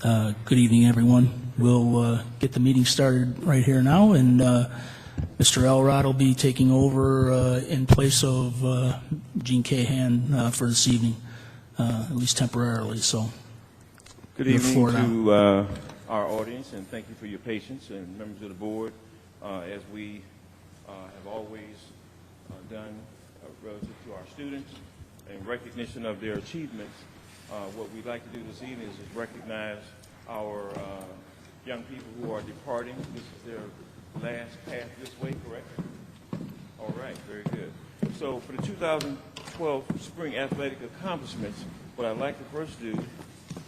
Good evening, everyone. We'll get the meeting started right here now, and Mr. Elrod will be taking over in place of Gene Cahan for this evening, at least temporarily. So, good evening to our audience, and thank you for your patience, and members of the board, as we have always done relative to our students in recognition of their achievements. What we'd like to do this evening is recognize our young people who are departing. This is their last path this way, correct? All right, very good. So for the 2012 spring athletic accomplishments, what I'd like to first do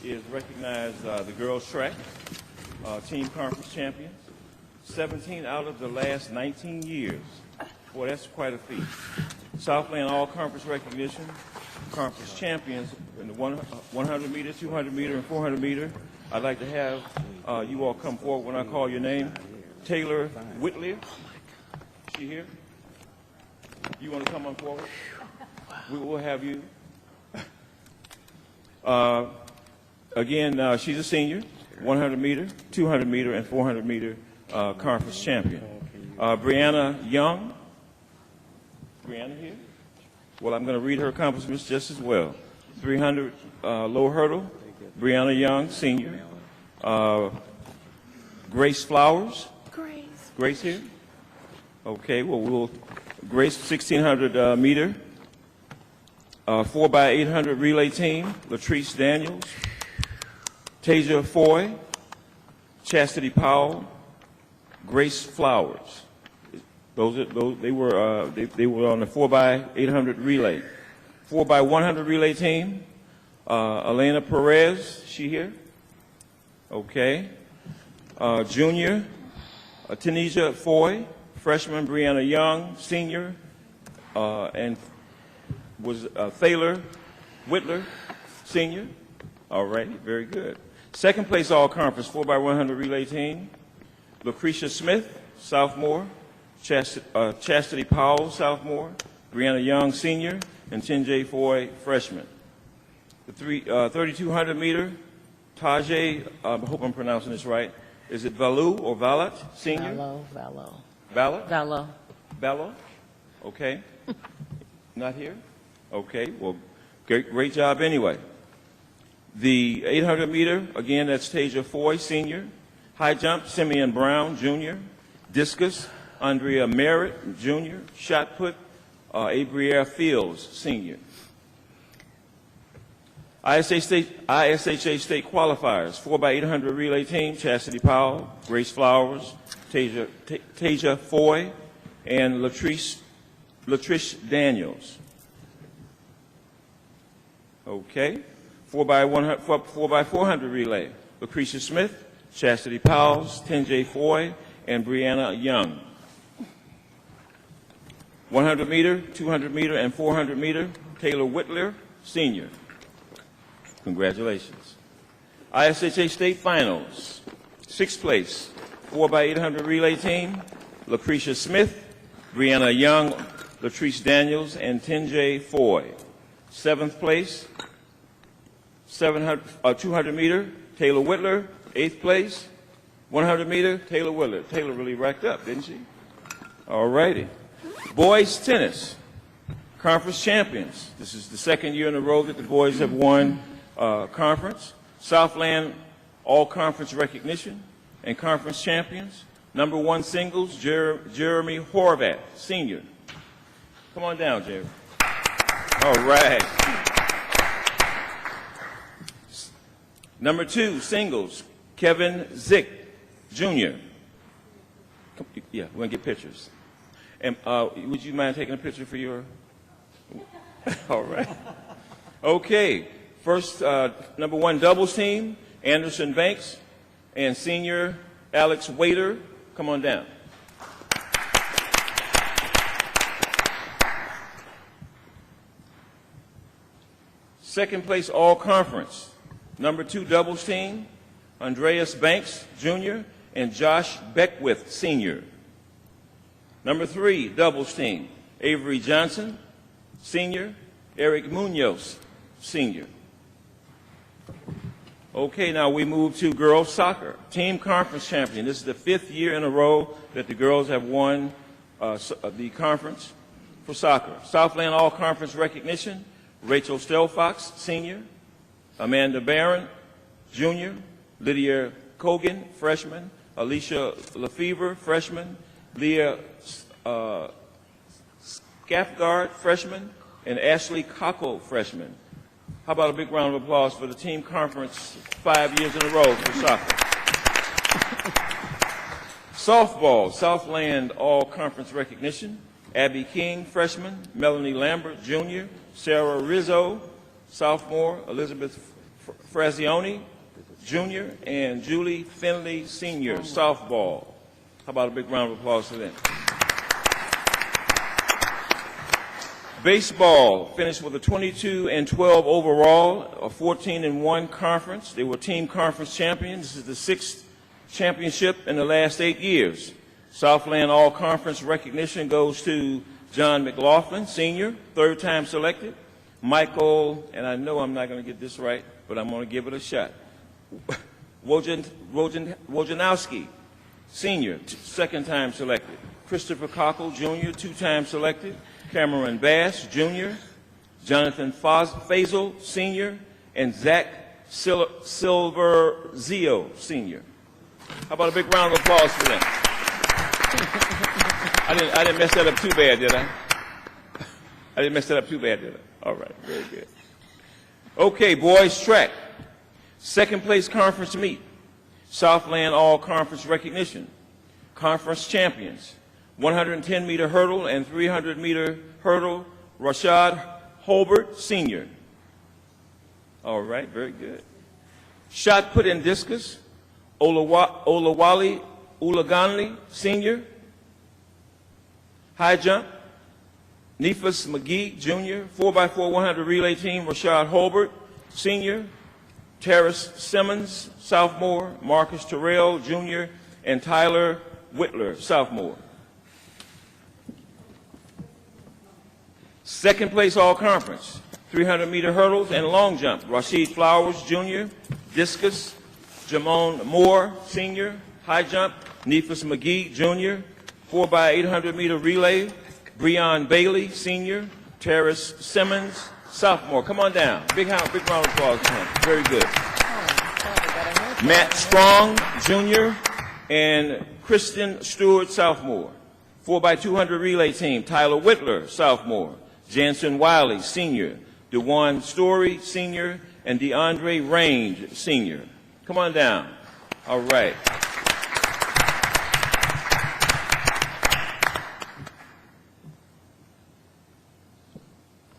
is recognize the girls track team conference champions. 17 out of the last 19 years. Boy, that's quite a feat. Southland all-conference recognition, conference champions in the 100 meter, 200 meter, and 400 meter. I'd like to have you all come forward when I call your name. Taylor Whitley, is she here? You want to come on forward? We will have you. Again, she's a senior, 100 meter, 200 meter, and 400 meter conference champion. Brianna Young. Brianna here? Well, I'm going to read her accomplishments just as well. 300 low hurdle, Brianna Young, senior. Grace Flowers. Grace here? Okay, well, Grace 1600 meter. 4x800 relay team, Latrice Daniels. Tasia Foy, Chastity Powell, Grace Flowers. They were on the 4x800 relay. 4x100 relay team. Elena Perez, she here? Okay. Junior, Tanisha Foy, freshman Brianna Young, senior, and was Thaler Whitler, senior. All right, very good. Second place all-conference 4x100 relay team. Lucretia Smith, sophomore. Chastity Powell, sophomore. Brianna Young, senior. And Chinjay Foy, freshman. The 3,200 meter, Tajay, I hope I'm pronouncing this right. Is it Valu or Valat, senior? Valo. Valat? Valo. Valo? Okay. Not here? Okay, well, great job anyway. The 800 meter, again, that's Tasia Foy, senior. High jump, Simeon Brown, junior. Discus, Andrea Merritt, junior. Shot put, Abriere Fields, senior. ISHA State qualifiers, 4x800 relay team, Chastity Powell, Grace Flowers, Tasia Foy, and Latrice Daniels. Okay. 4x400 relay, Lucretia Smith, Chastity Powell, Tenjay Foy, and Brianna Young. 100 meter, 200 meter, and 400 meter, Taylor Whitler, senior. Congratulations. ISHA State Finals, 6th place, 4x800 relay team, Lucretia Smith, Brianna Young, Latrice Daniels, and Tenjay Foy. 7th place, 200 meter, Taylor Whitler. 8th place, 100 meter, Taylor Whitler. Taylor really racked up, didn't she? All righty. Boys tennis, conference champions. This is the second year in a row that the boys have won conference. Southland all-conference recognition and conference champions. Number 1 singles, Jeremy Horvath, senior. Come on down, Jeremy. All right. Number 2 singles, Kevin Zick, Jr. Yeah, we're going to get pictures. And would you mind taking a picture for your... All right. Okay. First, number 1 doubles team, Anderson Banks and senior Alex Waiter. Come on down. Second place all conference. Number 2 doubles team, Andreas Banks, Jr., and Josh Beckwith, Sr. Number 3 doubles team, Avery Johnson, Sr., Eric Munoz, Sr. Okay, now we move to girls soccer. Team conference champion. This is the 5th year in a row that the girls have won the conference for soccer. Southland All-Conference recognition, Rachel Stelfox, senior, Amanda Barron, junior, Lydia Cogan, freshman, Alicia Lefevre, freshman, Leah Skaffgard, freshman, and Ashley Cockle, freshman. How about a big round of applause for the team conference 5 years in a row for soccer? Softball, Southland All-Conference recognition, Abby King, freshman, Melanie Lambert, junior, Sarah Rizzo, sophomore, Elizabeth Frazioni, junior, and Julie Finley, senior, softball. How about a big round of applause for them? Baseball finished with a 22-12 overall, a 14-1 conference. They were team conference champions. This is the 6th championship in the last 8 years. Southland All-Conference recognition goes to John McLaughlin, senior, 3rd time selected. Michael, and I know I'm not going to get this right, but I'm going to give it a shot. Wojnowski, senior, 2nd time selected. Christopher Cockle, junior, 2-time selected. Cameron Bass, junior. Jonathan Faisal, senior. And Zach Silverzio, senior. How about a big round of applause for them? I didn't mess that up too bad, did I? I didn't mess that up too bad, did I? All right, very good. Okay, boys track. 2nd place conference meet. Southland All-Conference recognition. Conference champions. 110-meter hurdle and 300-meter hurdle, Rashad Holbert, senior. All right, very good. Shot put in discus, Olawale Ulaganli, senior. High jump, Nephas McGee, junior. 4x4 100 relay team, Rashad Holbert, senior. Terrace Simmons, sophomore. Marcus Terrell, junior. And Tyler Whitler, sophomore. 2nd place all-conference, 300-meter hurdles and long jump. Rashid Flowers, junior. Discus, Jamon Moore, senior. High jump, Nephas McGee, junior. 4x800-meter relay, Breon Bailey, senior. Terrace Simmons, sophomore. Come on down. Big round of applause for him. Very good. Matt Strong, junior. And Kristen Stewart, sophomore. 4x200 relay team, Tyler Whitler, sophomore. Jansen Wiley, senior. DeJuan Story, senior. And DeAndre Range, senior. Come on down. All right.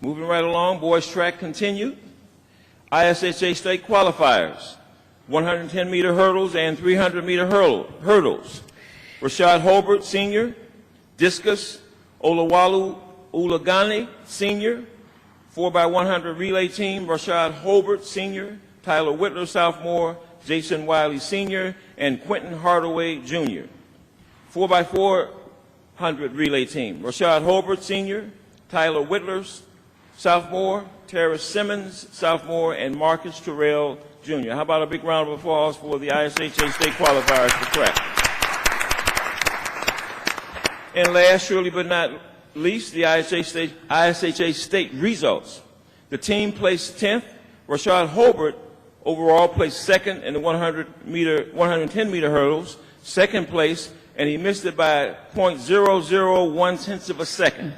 Moving right along, boys track continued. ISHA state qualifiers. 110-meter hurdles and 300-meter hurdles. Rashad Holbert, senior. Discus, Olawalu Ulagani, senior. 4x100 relay team, Rashad Holbert, senior. Tyler Whitler, sophomore. Jason Wiley, senior. And Quentin Hardaway, junior. 4x400 relay team, Rashad Holbert, senior. Tyler Whitler, sophomore. Terrace Simmons, sophomore. And Marcus Terrell, junior. How about a big round of applause for the ISHA state qualifiers for track? And last, surely but not least, the ISHA state results. The team placed 10th. Rashad Holbert overall placed 2nd in the 110-meter hurdles, 2nd place, and he missed it by 0.001 of a second.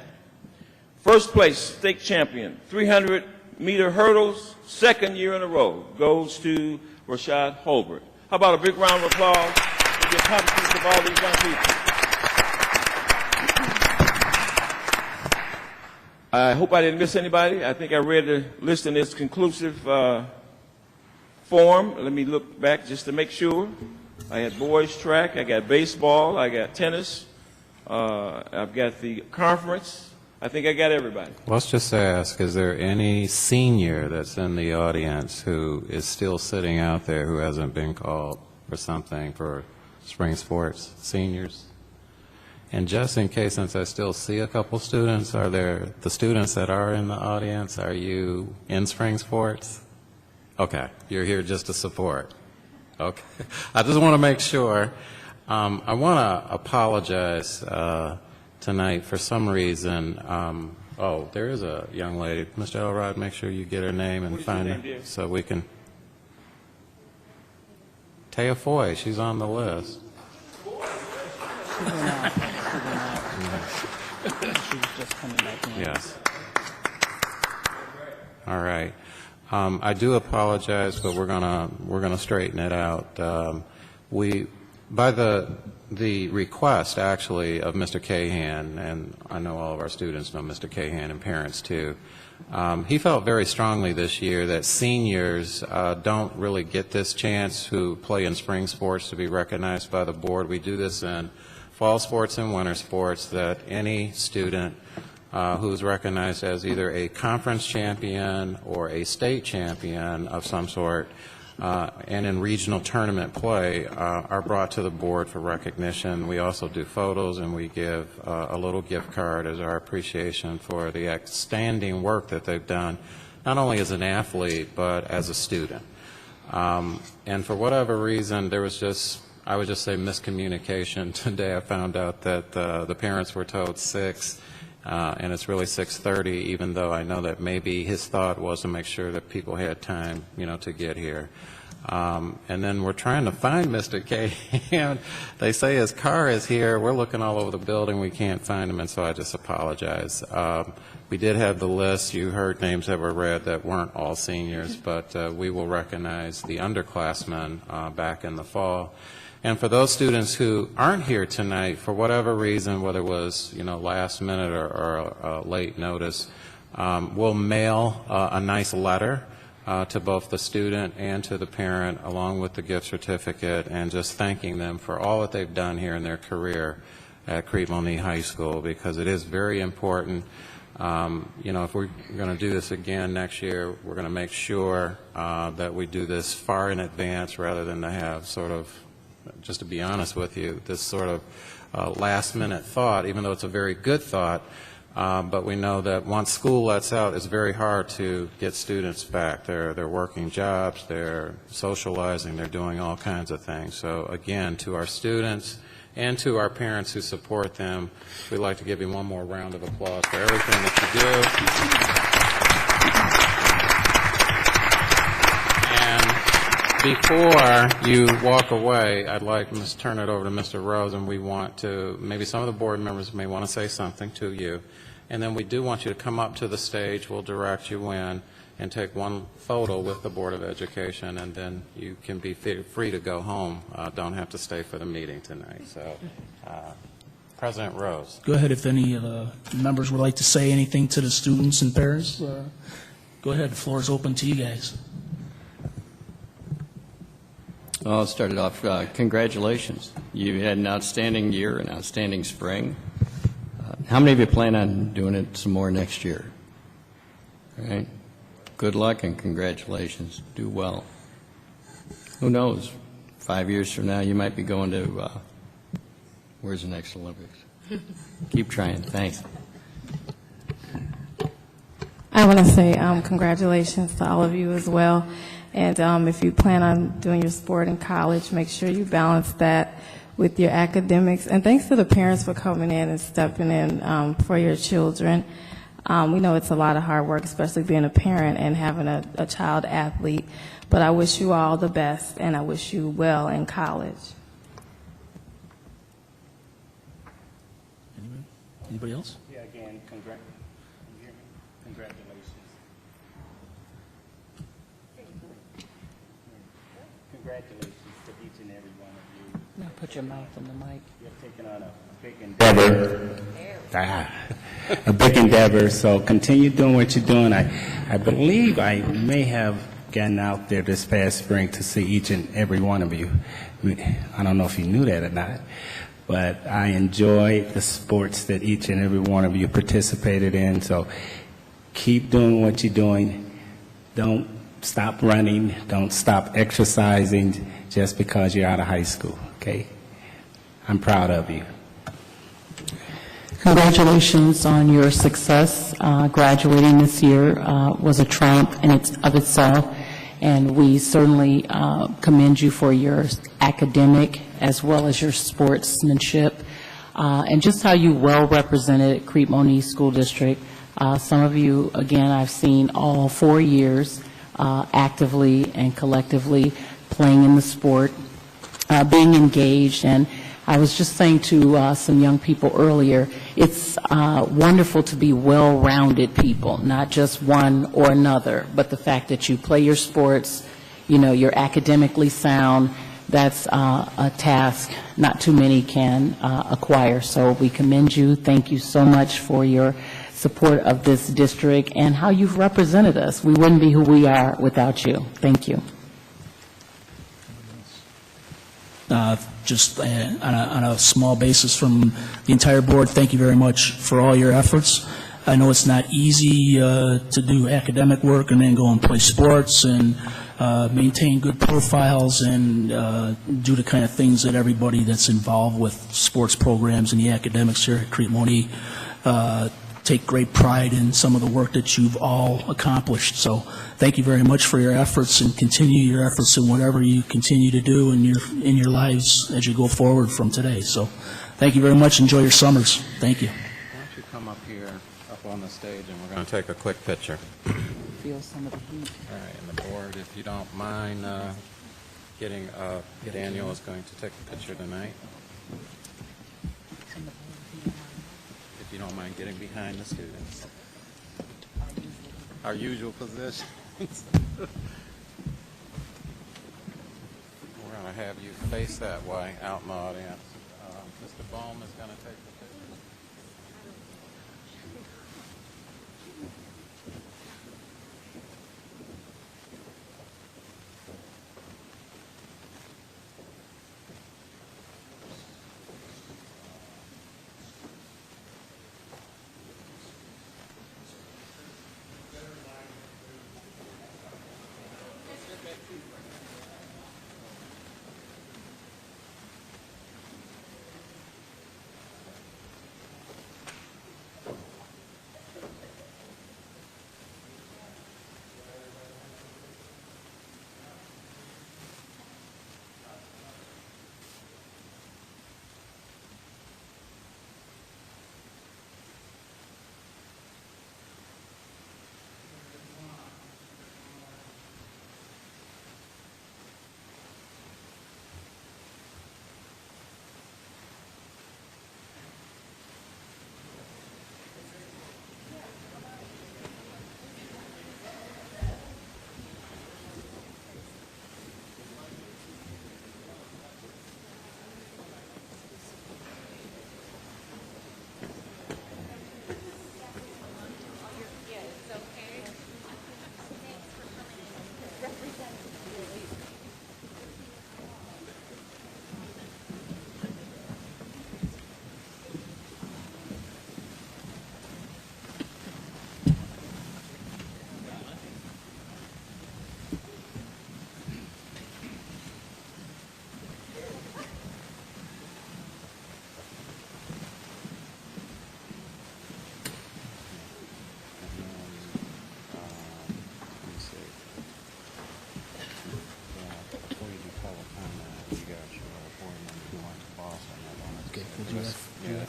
1st place state champion, 300-meter hurdles, 2nd year in a row, goes to Rashad Holbert. How about a big round of applause for the accomplishments of all these young people? I hope I didn't miss anybody. I think I read the list in its conclusive form. Let me look back just to make sure. I had boys track, I got baseball, I got tennis, I've got the conference. I think I got everybody. Let's just ask, is there any senior that's in the audience who is still sitting out there who hasn't been called for something for spring sports? Seniors? And just in case, since I still see a couple students, are there the students that are in the audience, are you in spring sports? Okay, you're here just to support. Okay, I just want to make sure. I want to apologize tonight for some reason. Oh, there is a young lady. Mr. Elrod, make sure you get her name and find her so we can. Taya Foy, she's on the list. Yes. All right. I do apologize, but we're gonna straighten it out. By the request actually of Mr. Cahan, and I know all of our students know Mr. Cahan and parents too. He felt very strongly this year that seniors don't really get this chance who play in spring sports to be recognized by the board. We do this in fall sports and winter sports, that any student who's recognized as either a conference champion or a state champion of some sort and in regional tournament play are brought to the board for recognition. We also do photos, and we give a little gift card as our appreciation for the outstanding work that they've done, not only as an athlete, but as a student. And for whatever reason, there was just, I would just say, miscommunication. Today I found out that the parents were told 6, and it's really 6:30, even though I know that maybe his thought was to make sure that people had time, to get here. And then we're trying to find Mr. Cahan. They say his car is here. We're looking all over the building. We can't find him, and so I just apologize. We did have the list. You heard names that were read that weren't all seniors, but we will recognize the underclassmen back in the fall. And for those students who aren't here tonight, for whatever reason, whether it was last minute or late notice, we'll mail a nice letter to both the student and to the parent, along with the gift certificate, and just thanking them for all that they've done here in their career at Crete Monee High School, because it is very important. If we're going to do this again next year, we're going to make sure that we do this far in advance, rather than to have sort of, just to be honest with you, this sort of last-minute thought, even though it's a very good thought. But we know that once school lets out, it's very hard to get students back. They're working jobs, they're socializing, they're doing all kinds of things. So again, to our students and to our parents who support them, we'd like to give you one more round of applause for everything that you do. And before you walk away, I'd like to turn it over to Mr. Rose, and we want to, maybe some of the board members may want to say something to you. And then we do want you to come up to the stage. We'll direct you in and take one photo with the Board of Education, and then you can be free to go home. Don't have to stay for the meeting tonight. So, President Rose. Go ahead if any of the members would like to say anything to the students and parents. Go ahead. The floor is open to you guys. Well, I'll start it off. Congratulations. You had an outstanding year, an outstanding spring. How many of you plan on doing it some more next year? All right. Good luck and congratulations. Do well. Who knows? 5 years from now, you might be going to, where's the next Olympics? Keep trying. Thanks. I want to say congratulations to all of you as well. And if you plan on doing your sport in college, make sure you balance that with your academics. And thanks to the parents for coming in and stepping in for your children. We know it's a lot of hard work, especially being a parent and having a child athlete. But I wish you all the best, and I wish you well in college. Anybody else? Yeah, again, congratulations. Congratulations to each and every one of you. Now put your mouth on the mic. You're taking on a big endeavor. A big endeavor, so continue doing what you're doing. I believe I may have gotten out there this past spring to see each and every one of you. I don't know if you knew that or not, but I enjoy the sports that each and every one of you participated in, so keep doing what you're doing. Don't stop running. Don't stop exercising just because you're out of high school, okay? I'm proud of you. Congratulations on your success. Graduating this year was a triumph in of itself, and we certainly commend you for your academic as well as your sportsmanship, and just how you well represented Crete Monee School District. Some of you, again, I've seen all 4 years actively and collectively playing in the sport, being engaged, and I was just saying to some young people earlier, it's wonderful to be well-rounded people, not just one or another, but the fact that you play your sports, you know, you're academically sound, that's a task not too many can acquire. So we commend you. Thank you so much for your support of this district and how you've represented us. We wouldn't be who we are without you. Thank you. Just on a small basis from the entire board, thank you very much for all your efforts. I know it's not easy to do academic work and then go and play sports and maintain good profiles and do the kind of things that everybody that's involved with sports programs and the academics here at Crete Monee take great pride in some of the work that you've all accomplished. So thank you very much for your efforts, and continue your efforts in whatever you continue to do in your lives as you go forward from today. So thank you very much. Enjoy your summers. Thank you. Why don't you come up here, up on the stage, and we're going to take a quick picture. Feel some of the heat. All right, and the board, if you don't mind Daniel is going to take a picture tonight. If you don't mind getting behind the students. Our usual positions. We're going to have you face that way out in the audience. Mr. Bohm is going to take the picture.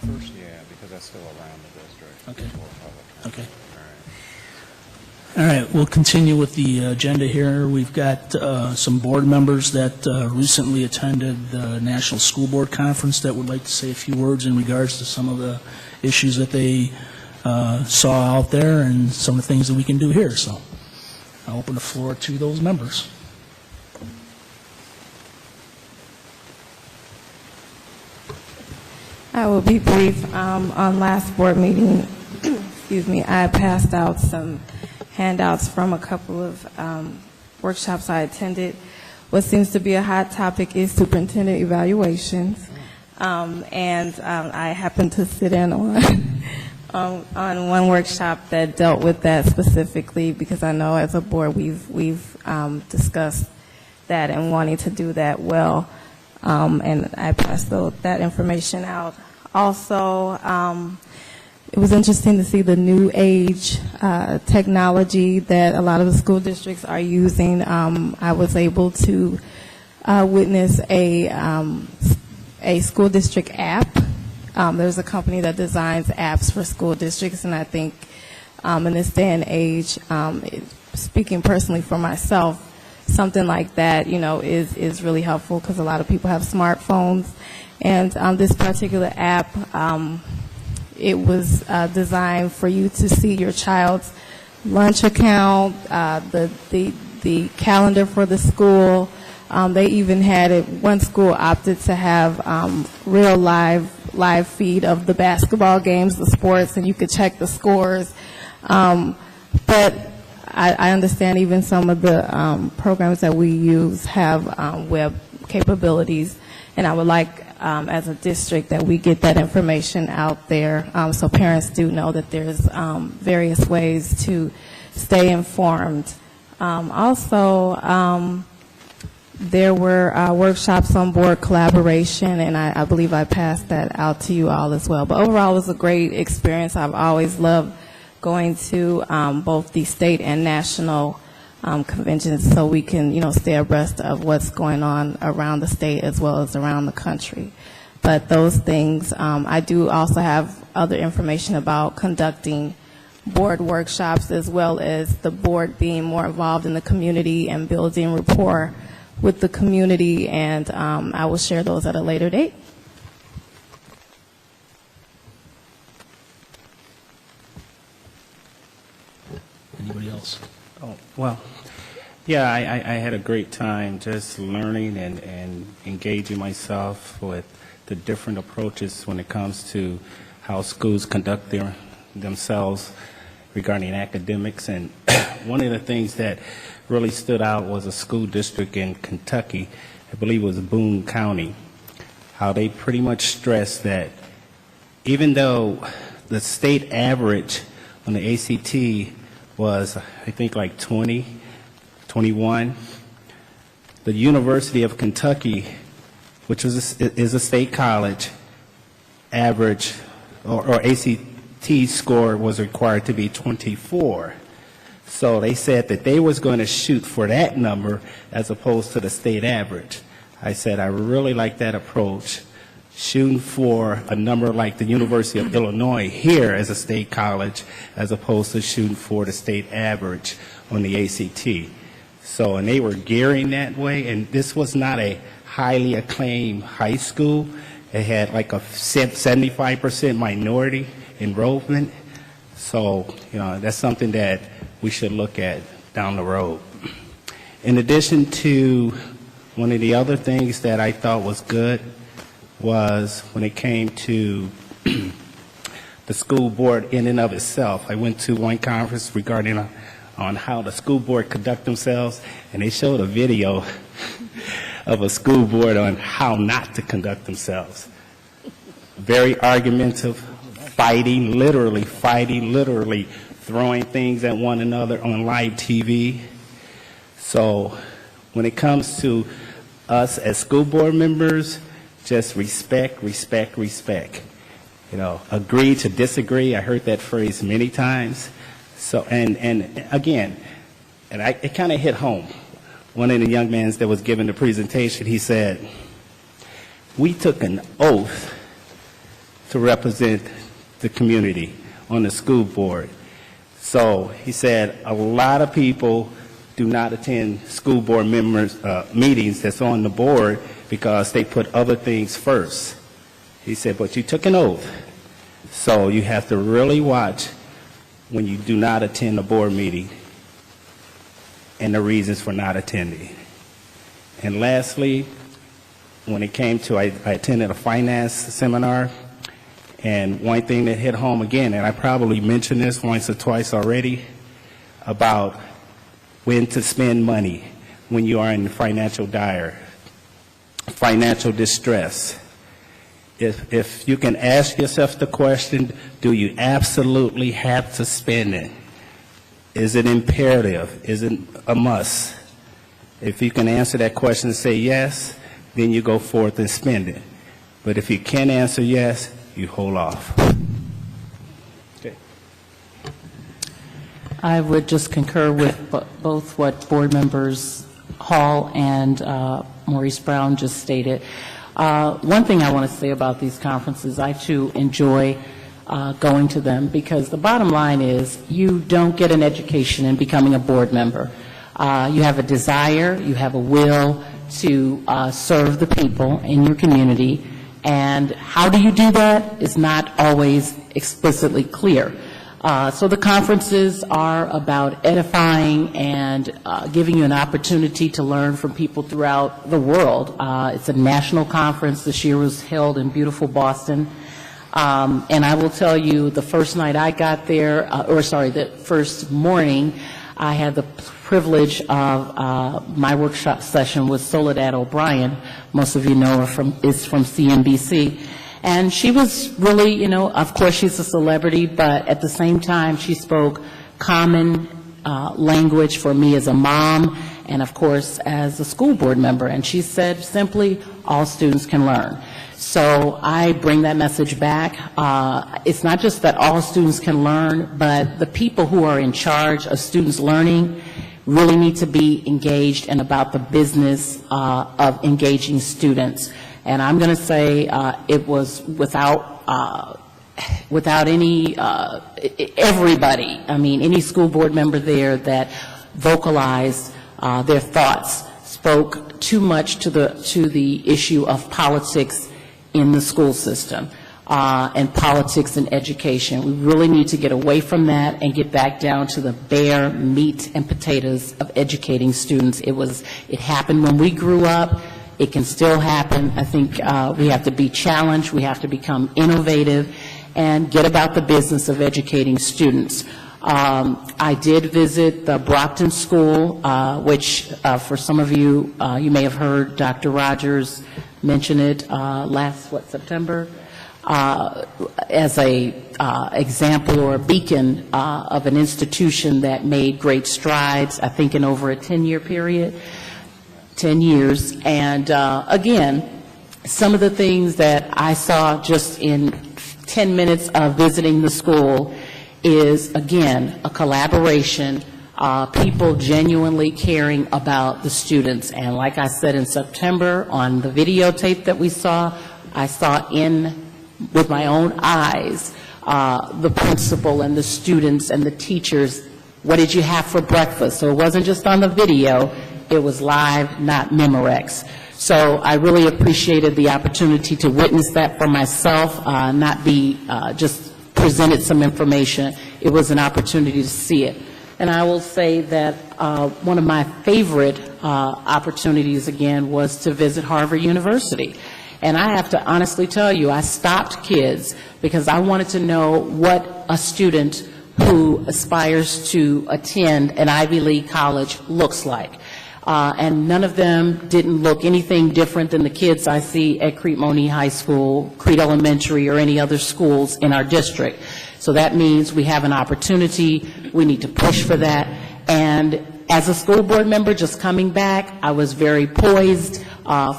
First? Yeah, because that's still around the district. Okay. Before public. Okay. All right. All right, we'll continue with the agenda here. We've got some board members that recently attended the National School Board Conference that would like to say a few words in regards to some of the issues that they saw out there and some of the things that we can do here. So I'll open the floor to those members. I will be brief. On last board meeting, excuse me, I passed out some handouts from a couple of workshops I attended. What seems to be a hot topic is superintendent evaluations. And I happened to sit in on one workshop that dealt with that specifically, because I know as a board we've discussed that and wanting to do that well. And I passed that information out. Also, it was interesting to see the new age technology that a lot of the school districts are using. I was able to witness a school district app. There's a company that designs apps for school districts, and I think in this day and age, speaking personally for myself, something like that, is really helpful because a lot of people have smartphones. And this particular app, it was designed for you to see your child's lunch account, the calendar for the school. They even had it. One school opted to have real live feed of the basketball games, the sports, and you could check the scores. But I understand even some of the programs that we use have web capabilities, and I would like, as a district, that we get that information out there so parents do know that there's various ways to stay informed. Also, there were workshops on board collaboration, and I believe I passed that out to you all as well. But overall, it was a great experience. I've always loved going to both the state and national conventions so we can, stay abreast of what's going on around the state as well as around the country. But those things, I do also have other information about conducting board workshops as well as the board being more involved in the community and building rapport with the community, and I will share those at a later date. Anybody else? Oh, well, yeah, I had a great time just learning and engaging myself with the different approaches when it comes to how schools conduct themselves regarding academics. And one of the things that really stood out was a school district in Kentucky, I believe it was Boone County, how they pretty much stressed that even though the state average on the ACT was, I think, like 20, 21, the University of Kentucky, which is a state college, average or ACT score was required to be 24. So they said that they was going to shoot for that number as opposed to the state average. I said I really like that approach, shooting for a number like the University of Illinois here as a state college as opposed to shooting for the state average on the ACT. So, and they were gearing that way, and this was not a highly acclaimed high school. It had like a 75% minority enrollment. So, that's something that we should look at down the road. In addition to, one of the other things that I thought was good was when it came to the school board in and of itself. I went to one conference regarding on how the school board conduct themselves, and they showed a video of a school board on how not to conduct themselves. Very argumentative, literally throwing things at one another on live TV. So when it comes to us as school board members, just respect. Agree to disagree. I heard that phrase many times. So, and again, it kind of hit home. One of the young men that was giving the presentation, he said, we took an oath to represent the community on the school board. So he said a lot of people do not attend school board members meetings that's on the board because they put other things first. He said, but you took an oath, so you have to really watch when you do not attend a board meeting and the reasons for not attending. And lastly, when it came to, I attended a finance seminar, and one thing that hit home again, and I probably mentioned this once or twice already, about when to spend money when you are in financial distress. If you can ask yourself the question, do you absolutely have to spend it? Is it imperative? Is it a must? If you can answer that question and say yes, then you go forth and spend it. But if you can't answer yes, you hold off. I would just concur with both what Board Members Hall and Maurice Brown just stated. One thing I want to say about these conferences, I too enjoy going to them, because the bottom line is you don't get an education in becoming a board member. You have a desire, you have a will to serve the people in your community, and how do you do that is not always explicitly clear. So the conferences are about edifying and giving you an opportunity to learn from people throughout the world. It's a national conference. This year was held in beautiful Boston. And I will tell you, the first night I got there, the first morning, I had the privilege of my workshop session with Soledad O'Brien. Most of you know her is from CNBC. And she was really, of course she's a celebrity, but at the same time she spoke common language for me as a mom and of course as a school board member. And she said simply, all students can learn. So I bring that message back. It's not just that all students can learn, but the people who are in charge of students learning really need to be engaged and about the business of engaging students. And I'm going to say it was without any, everybody, any school board member there that vocalized their thoughts, spoke too much to the issue of politics in the school system and politics in education. We really need to get away from that and get back down to the bare meat and potatoes of educating students. It happened when we grew up. It can still happen. I think we have to be challenged. We have to become innovative and get about the business of educating students. I did visit the Brockton School, which for some of you, you may have heard Dr. Rogers mention it last, September, as a example or a beacon of an institution that made great strides, I think in over a 10-year period. 10 years. And again, some of the things that I saw just in 10 minutes of visiting the school is, again, a collaboration, people genuinely caring about the students. And like I said in September on the videotape that we saw, I saw with my own eyes the principal and the students and the teachers. What did you have for breakfast? So it wasn't just on the video. It was live, not Memorex. So I really appreciated the opportunity to witness that for myself, not be just presented some information. It was an opportunity to see it. And I will say that one of my favorite opportunities, again, was to visit Harvard University. And I have to honestly tell you, I stopped kids because I wanted to know what a student who aspires to attend an Ivy League college looks like. And none of them didn't look anything different than the kids I see at Crete Monee High School, Crete Elementary, or any other schools in our district. So that means we have an opportunity. We need to push for that. And as a school board member just coming back, I was very poised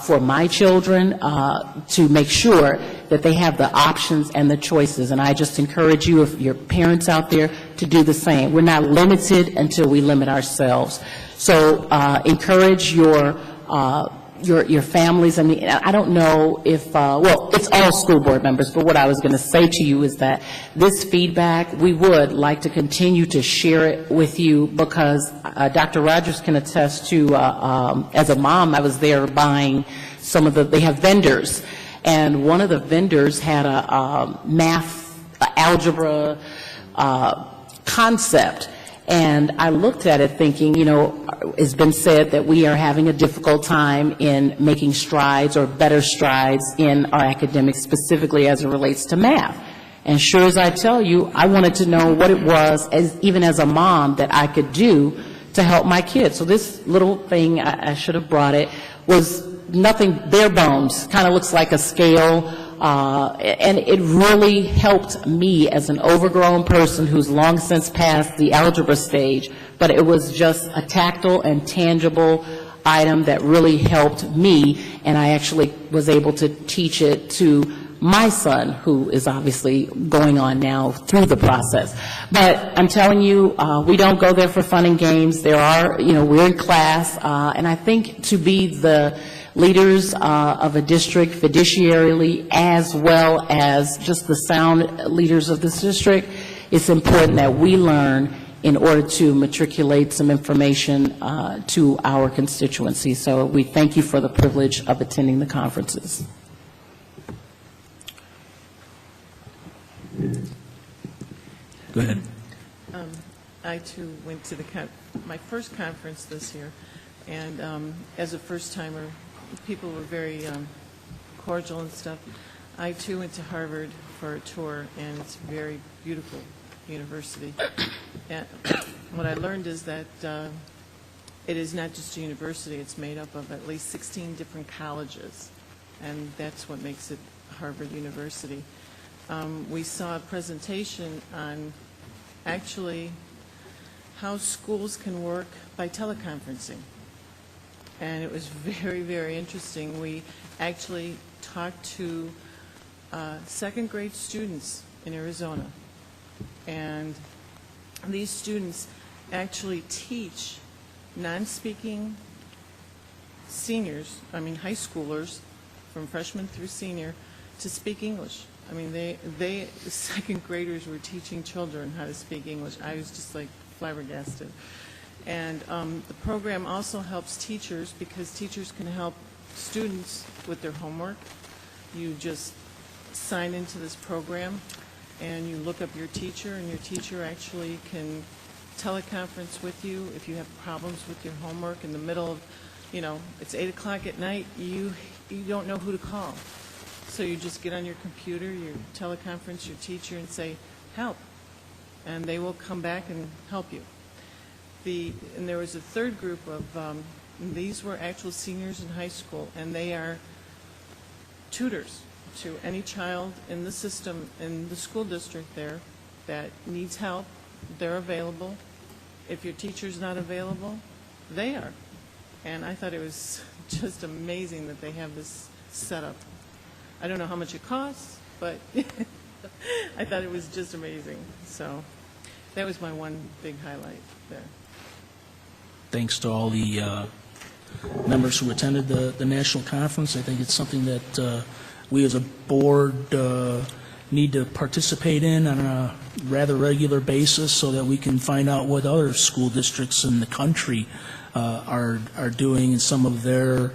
for my children to make sure that they have the options and the choices. And I just encourage you, if your parents out there, to do the same. We're not limited until we limit ourselves. So encourage your families. I mean, I don't know if, well, it's all school board members, but what I was going to say to you is that this feedback, we would like to continue to share it with you, because Dr. Rogers can attest to, as a mom, I was there buying some of they have vendors, and one of the vendors had a math, algebra concept. And I looked at it thinking, it's been said that we are having a difficult time in making strides or better strides in our academics, specifically as it relates to math. And sure as I tell you, I wanted to know what it was, even as a mom, that I could do to help my kids. So this little thing, I should have brought it, was nothing, bare bones, kind of looks like a scale. And it really helped me as an overgrown person who's long since passed the algebra stage, but it was just a tactile and tangible item that really helped me, and I actually was able to teach it to my son, who is obviously going on now through the process. But I'm telling you, we don't go there for fun and games. There are, we're in class, and I think to be the leaders of a district fiduciarily, as well as just the sound leaders of this district, it's important that we learn in order to matriculate some information to our constituency. So we thank you for the privilege of attending the conferences. Go ahead. I too went to my first conference this year, and as a first-timer, people were very cordial and stuff. I too went to Harvard for a tour, and it's a very beautiful university. And what I learned is that it is not just a university, it's made up of at least 16 different colleges, and that's what makes it Harvard University. We saw a presentation on actually how schools can work by teleconferencing, and it was very, very interesting. We actually talked to second grade students in Arizona, and these students actually teach non-speaking seniors, high schoolers, from freshman through senior, to speak English. The second graders were teaching children how to speak English. I was just like flabbergasted. And the program also helps teachers, because teachers can help students with their homework. You just sign into this program and you look up your teacher, and your teacher actually can teleconference with you if you have problems with your homework in the middle of, it's 8 o'clock at night, you don't know who to call. So you just get on your computer, you teleconference your teacher and say, help, and they will come back and help you. And there was a third group of, these were actual seniors in high school, and they are tutors to any child in the system, in the school district there, that needs help. They're available. If your teacher's not available, they are. And I thought it was just amazing that they have this set up. I don't know how much it costs, but I thought it was just amazing. So that was my one big highlight there. Thanks to all the members who attended the national conference. I think it's something that we as a board need to participate in on a rather regular basis, so that we can find out what other school districts in the country are doing, and some of their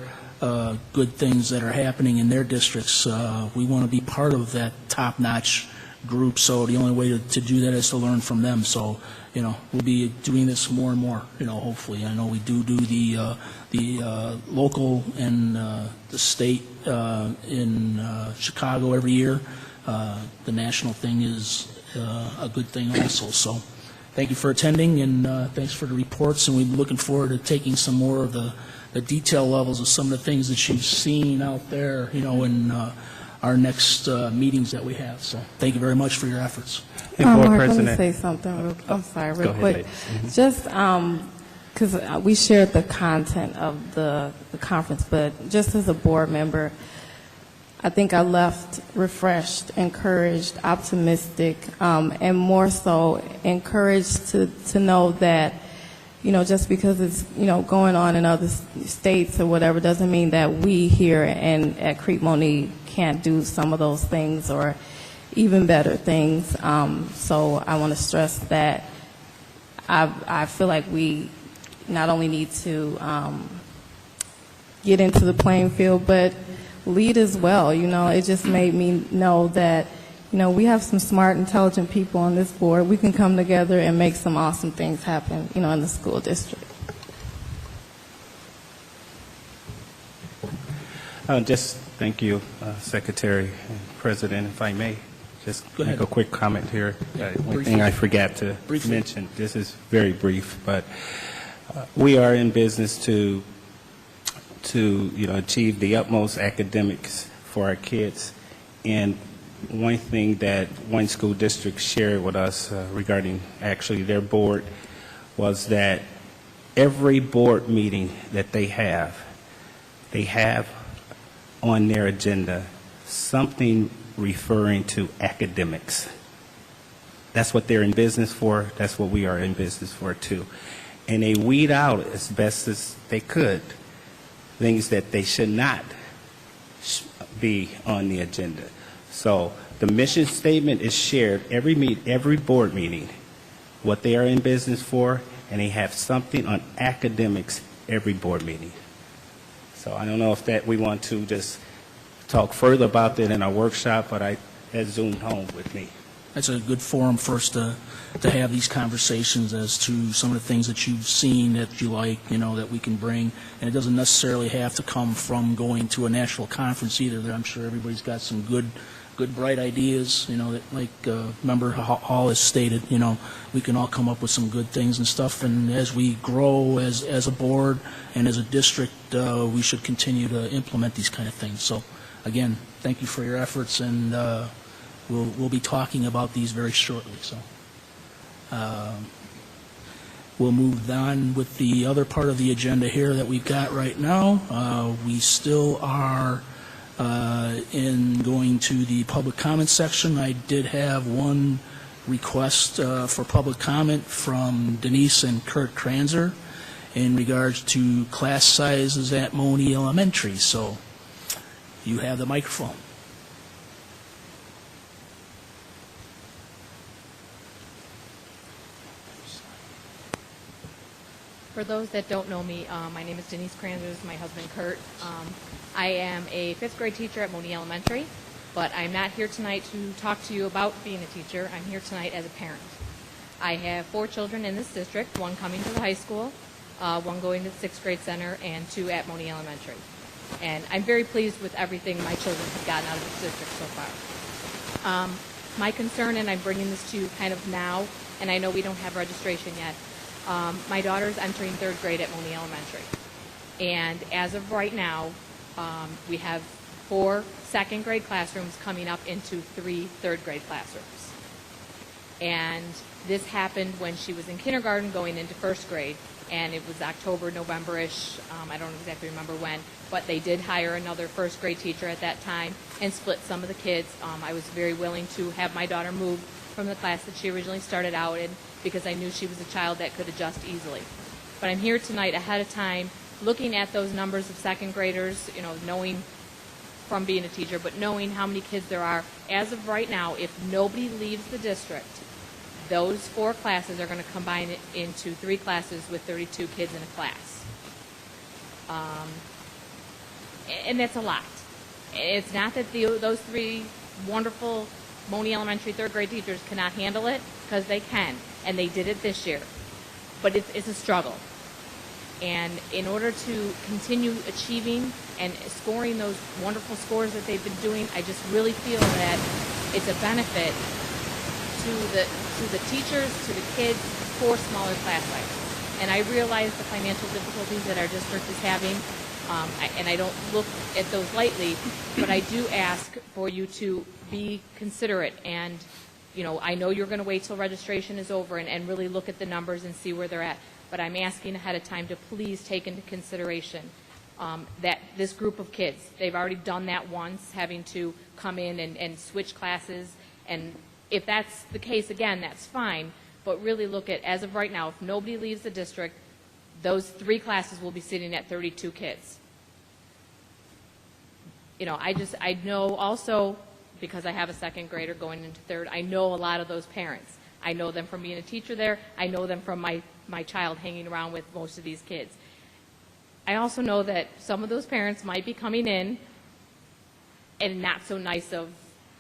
good things that are happening in their districts. We want to be part of that top-notch group, so the only way to do that is to learn from them. So, we'll be doing this more and more, hopefully. I know we do the local and the state in Chicago every year. The national thing is a good thing also. So thank you for attending, and thanks for the reports, and we're looking forward to taking some more of the detail levels of some of the things that you've seen out there, in our next meetings that we have. So thank you very much for your efforts. Mark, let me say something. I'm sorry, real quick. Just because we shared the content of the conference, but just as a board member, I think I left refreshed, encouraged, optimistic, and more so encouraged to know that, just because it's, going on in other states or whatever, doesn't mean that we here at Crete Monee can't do some of those things or even better things. So I want to stress that I feel like we not only need to get into the playing field, but lead as well. It just made me know that, we have some smart, intelligent people on this board. We can come together and make some awesome things happen, in the school district. Just thank you, Secretary and President. If I may, just make a quick comment here. One thing I forgot to mention, this is very brief, but we are in business to achieve the utmost academics for our kids. And one thing that one school district shared with us regarding actually their board was that every board meeting that they have on their agenda something referring to academics. That's what they're in business for. That's what we are in business for, too. And they weed out as best as they could things that they should not be on the agenda. So the mission statement is shared every board meeting, what they are in business for, and they have something on academics every board meeting. So I don't know if that we want to just talk further about that in our workshop, but that zoomed home with me. That's a good forum for us to have these conversations as to some of the things that you've seen that you like, that we can bring. And it doesn't necessarily have to come from going to a national conference either. I'm sure everybody's got some good, bright ideas, that like Member Hall has stated, we can all come up with some good things and stuff. And as we grow as a board and as a district, we should continue to implement these kind of things. So, again, thank you for your efforts, and we'll be talking about these very shortly. So we'll move on with the other part of the agenda here that we've got right now. We still are in going to the public comment section. I did have one request for public comment from Denise and Kurt Kranzer in regards to class sizes at Monee Elementary. So you have the microphone. For those that don't know me, my name is Denise Kranzers, my husband Kurt. I am a 5th grade teacher at Monee Elementary, but I'm not here tonight to talk to you about being a teacher. I'm here tonight as a parent. I have 4 children in this district, 1 coming to the high school, 1 going to the 6th grade center, and 2 at Monee Elementary. And I'm very pleased with everything my children have gotten out of this district so far. My concern, and I'm bringing this to you kind of now, and I know we don't have registration yet, my daughter's entering 3rd grade at Monee Elementary. And as of right now, we have 4 2nd grade classrooms coming up into 3 3rd grade classrooms. And this happened when she was in kindergarten going into 1st grade, and it was October, November-ish, I don't exactly remember when, but they did hire another 1st grade teacher at that time and split some of the kids. I was very willing to have my daughter move from the class that she originally started out in, because I knew she was a child that could adjust easily. But I'm here tonight ahead of time looking at those numbers of 2nd graders, knowing from being a teacher, but knowing how many kids there are. As of right now, if nobody leaves the district, those 4 classes are going to combine it into 3 classes with 32 kids in a class. And that's a lot. It's not that those 3 wonderful Monee Elementary 3rd grade teachers cannot handle it, because they can, and they did it this year. But it's a struggle. And in order to continue achieving and scoring those wonderful scores that they've been doing, I just really feel that it's a benefit to the teachers, to the kids, for smaller class sizes. And I realize the financial difficulties that our district is having, and I don't look at those lightly, but I do ask for you to be considerate. And I know you're going to wait till registration is over and really look at the numbers and see where they're at, but I'm asking ahead of time to please take into consideration that this group of kids, they've already done that once, having to come in and switch classes, and if that's the case again, that's fine, but really look at, as of right now, if nobody leaves the district, those 3 classes will be sitting at 32 kids. I know also, because I have a 2nd grader going into 3rd, I know a lot of those parents. I know them from being a teacher there. I know them from my child hanging around with most of these kids. I also know that some of those parents might be coming in and not so nice of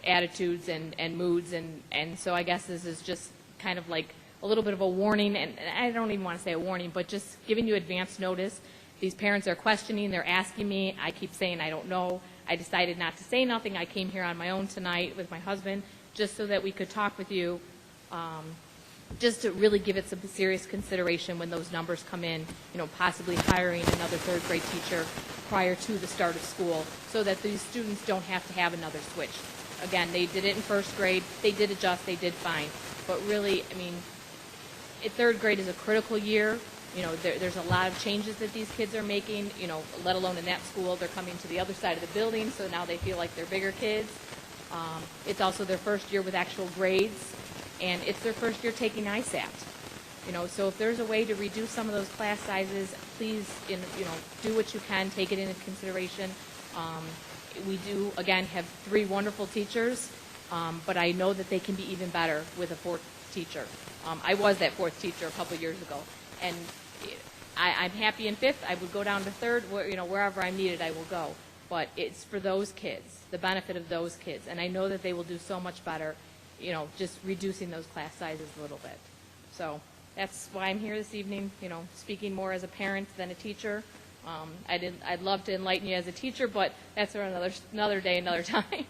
attitudes and moods, and so I guess this is just kind of like a little bit of a warning, and I don't even want to say a warning, but just giving you advance notice. These parents are questioning, they're asking me, I keep saying I don't know. I decided not to say nothing. I came here on my own tonight with my husband just so that we could talk with you, just to really give it some serious consideration when those numbers come in, possibly hiring another 3rd grade teacher prior to the start of school so that these students don't have to have another switch. Again, they did it in 1st grade. They did adjust. They did fine. But really, 3rd grade is a critical year. There's a lot of changes that these kids are making, let alone in that school. They're coming to the other side of the building, so now they feel like they're bigger kids. It's also their first year with actual grades, and it's their first year taking ISAT. So if there's a way to reduce some of those class sizes, please, do what you can, take it into consideration. We do, again, have 3 wonderful teachers, but I know that they can be even better with a 4th teacher. I was that 4th teacher a couple years ago, and I'm happy in 5th. I would go down to 3rd, wherever I'm needed, I will go. But it's for those kids, the benefit of those kids, and I know that they will do so much better, just reducing those class sizes a little bit. So that's why I'm here this evening, speaking more as a parent than a teacher. I'd love to enlighten you as a teacher, but that's for another day, another time.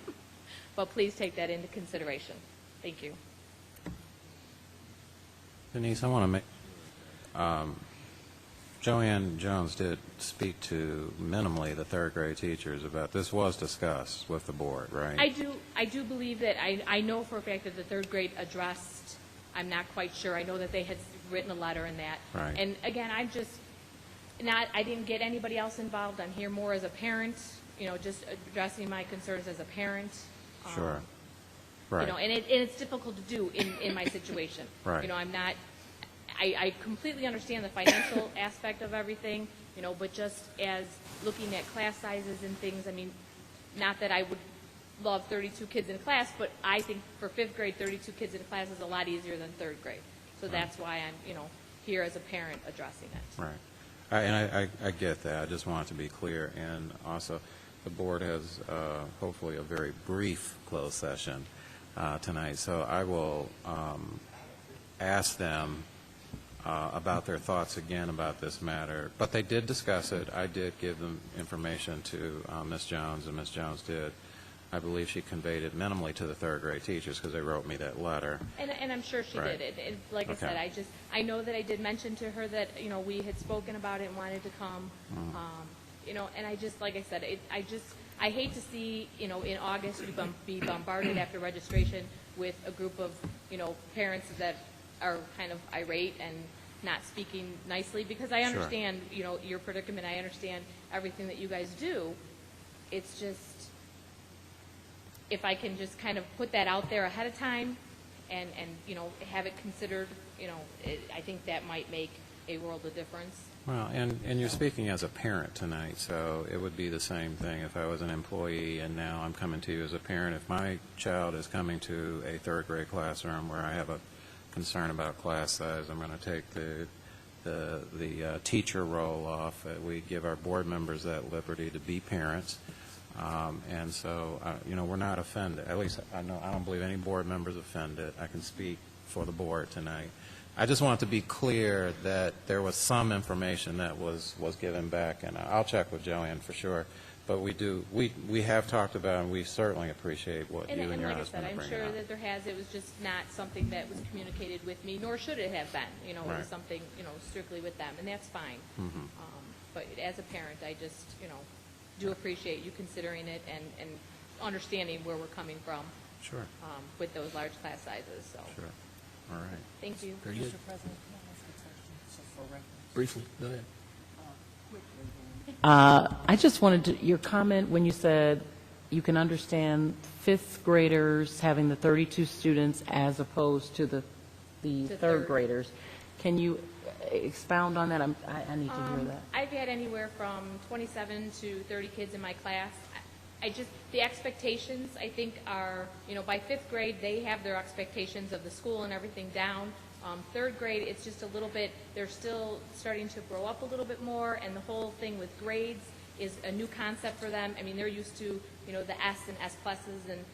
But please take that into consideration. Thank you. Denise, I want to make, Joanne Jones did speak to minimally the 3rd grade teachers about, this was discussed with the board, right? I do believe that, I know for a fact that the 3rd grade addressed, I'm not quite sure, I know that they had written a letter in that. Right. And again, I didn't get anybody else involved. I'm here more as a parent, just addressing my concerns as a parent. Sure. Right. And it's difficult to do in my situation. Right. I completely understand the financial aspect of everything, but just as looking at class sizes and things, I mean, not that I would love 32 kids in class, but I think for 5th grade, 32 kids in class is a lot easier than 3rd grade. So that's why I'm, here as a parent addressing it. Right. I get that. I just want it to be clear. And also, the board has hopefully a very brief closed session tonight. So I will ask them about their thoughts again about this matter. But they did discuss it. I did give them information to Ms. Jones, and Ms. Jones did. I believe she conveyed it minimally to the 3rd grade teachers because they wrote me that letter. And I'm sure she Right. did. And like Okay. I said, I know that I did mention to her that, we had spoken about it and wanted to come. And I just, like I said, I hate to see, in August, we be bombarded after registration with a group of, parents that are kind of irate and not speaking nicely, because I understand, your predicament. I understand everything that you guys do. It's just, if I can just kind of put that out there ahead of time and have it considered, I think that might make a world of difference. Well, and you're speaking as a parent tonight, so it would be the same thing if I was an employee and now I'm coming to you as a parent. If my child is coming to a 3rd grade classroom where I have a concern about class size, I'm going to take the teacher role off. We give our board members that liberty to be parents. And so, we're not offended. At least I don't believe any board members offended. I can speak for the board tonight. I just want to be clear that there was some information that was given back, and I'll check with Joanne for sure. But we have talked about, and we certainly appreciate what you and your like husband I are said, I'm bringing sure up. that there has. It was just not something that was communicated with me, nor should it have been. It Right. was something, strictly with them, and that's fine. Mhm. But as a parent, I just, do appreciate you considering it and understanding where we're coming from Sure, with those large class sizes. So, sure. All right. thank you. Very good. Mr. President, can I ask a question? So for reference, Briefly, go ahead. I just wanted your comment when you said you can understand 5th graders having the 32 students as opposed to the To 3rd third. graders. Can you expound on that? I need to hear that. I've had anywhere from 27 to 30 kids in my class. The expectations, I think, are, by 5th grade, they have their expectations of the school and everything down. 3rd grade, it's just a little bit, they're still starting to grow up a little bit more, and the whole thing with grades is a new concept for them. I mean, they're used to, the S and S pluses, and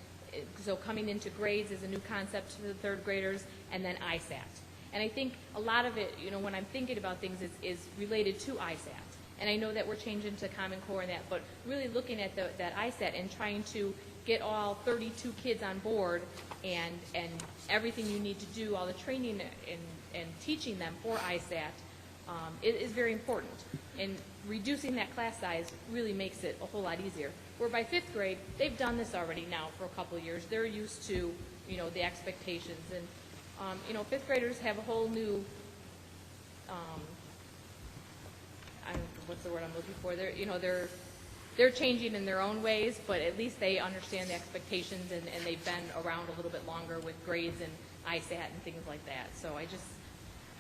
so coming into grades is a new concept to the 3rd graders, and then ISAT. And I think a lot of it, when I'm thinking about things, is related to ISAT. And I know that we're changing to Common Core and that, but really looking at that ISAT and trying to get all 32 kids on board and everything you need to do, all the training and teaching them for ISAT is very important. And reducing that class size really makes it a whole lot easier. Where by 5th grade, they've done this already now for a couple of years. They're used to, the expectations. And, 5th graders have a whole new, I don't know what's the word I'm looking for. They're they're changing in their own ways, but at least they understand the expectations, and they've been around a little bit longer with grades and ISAT and things like that. So I just,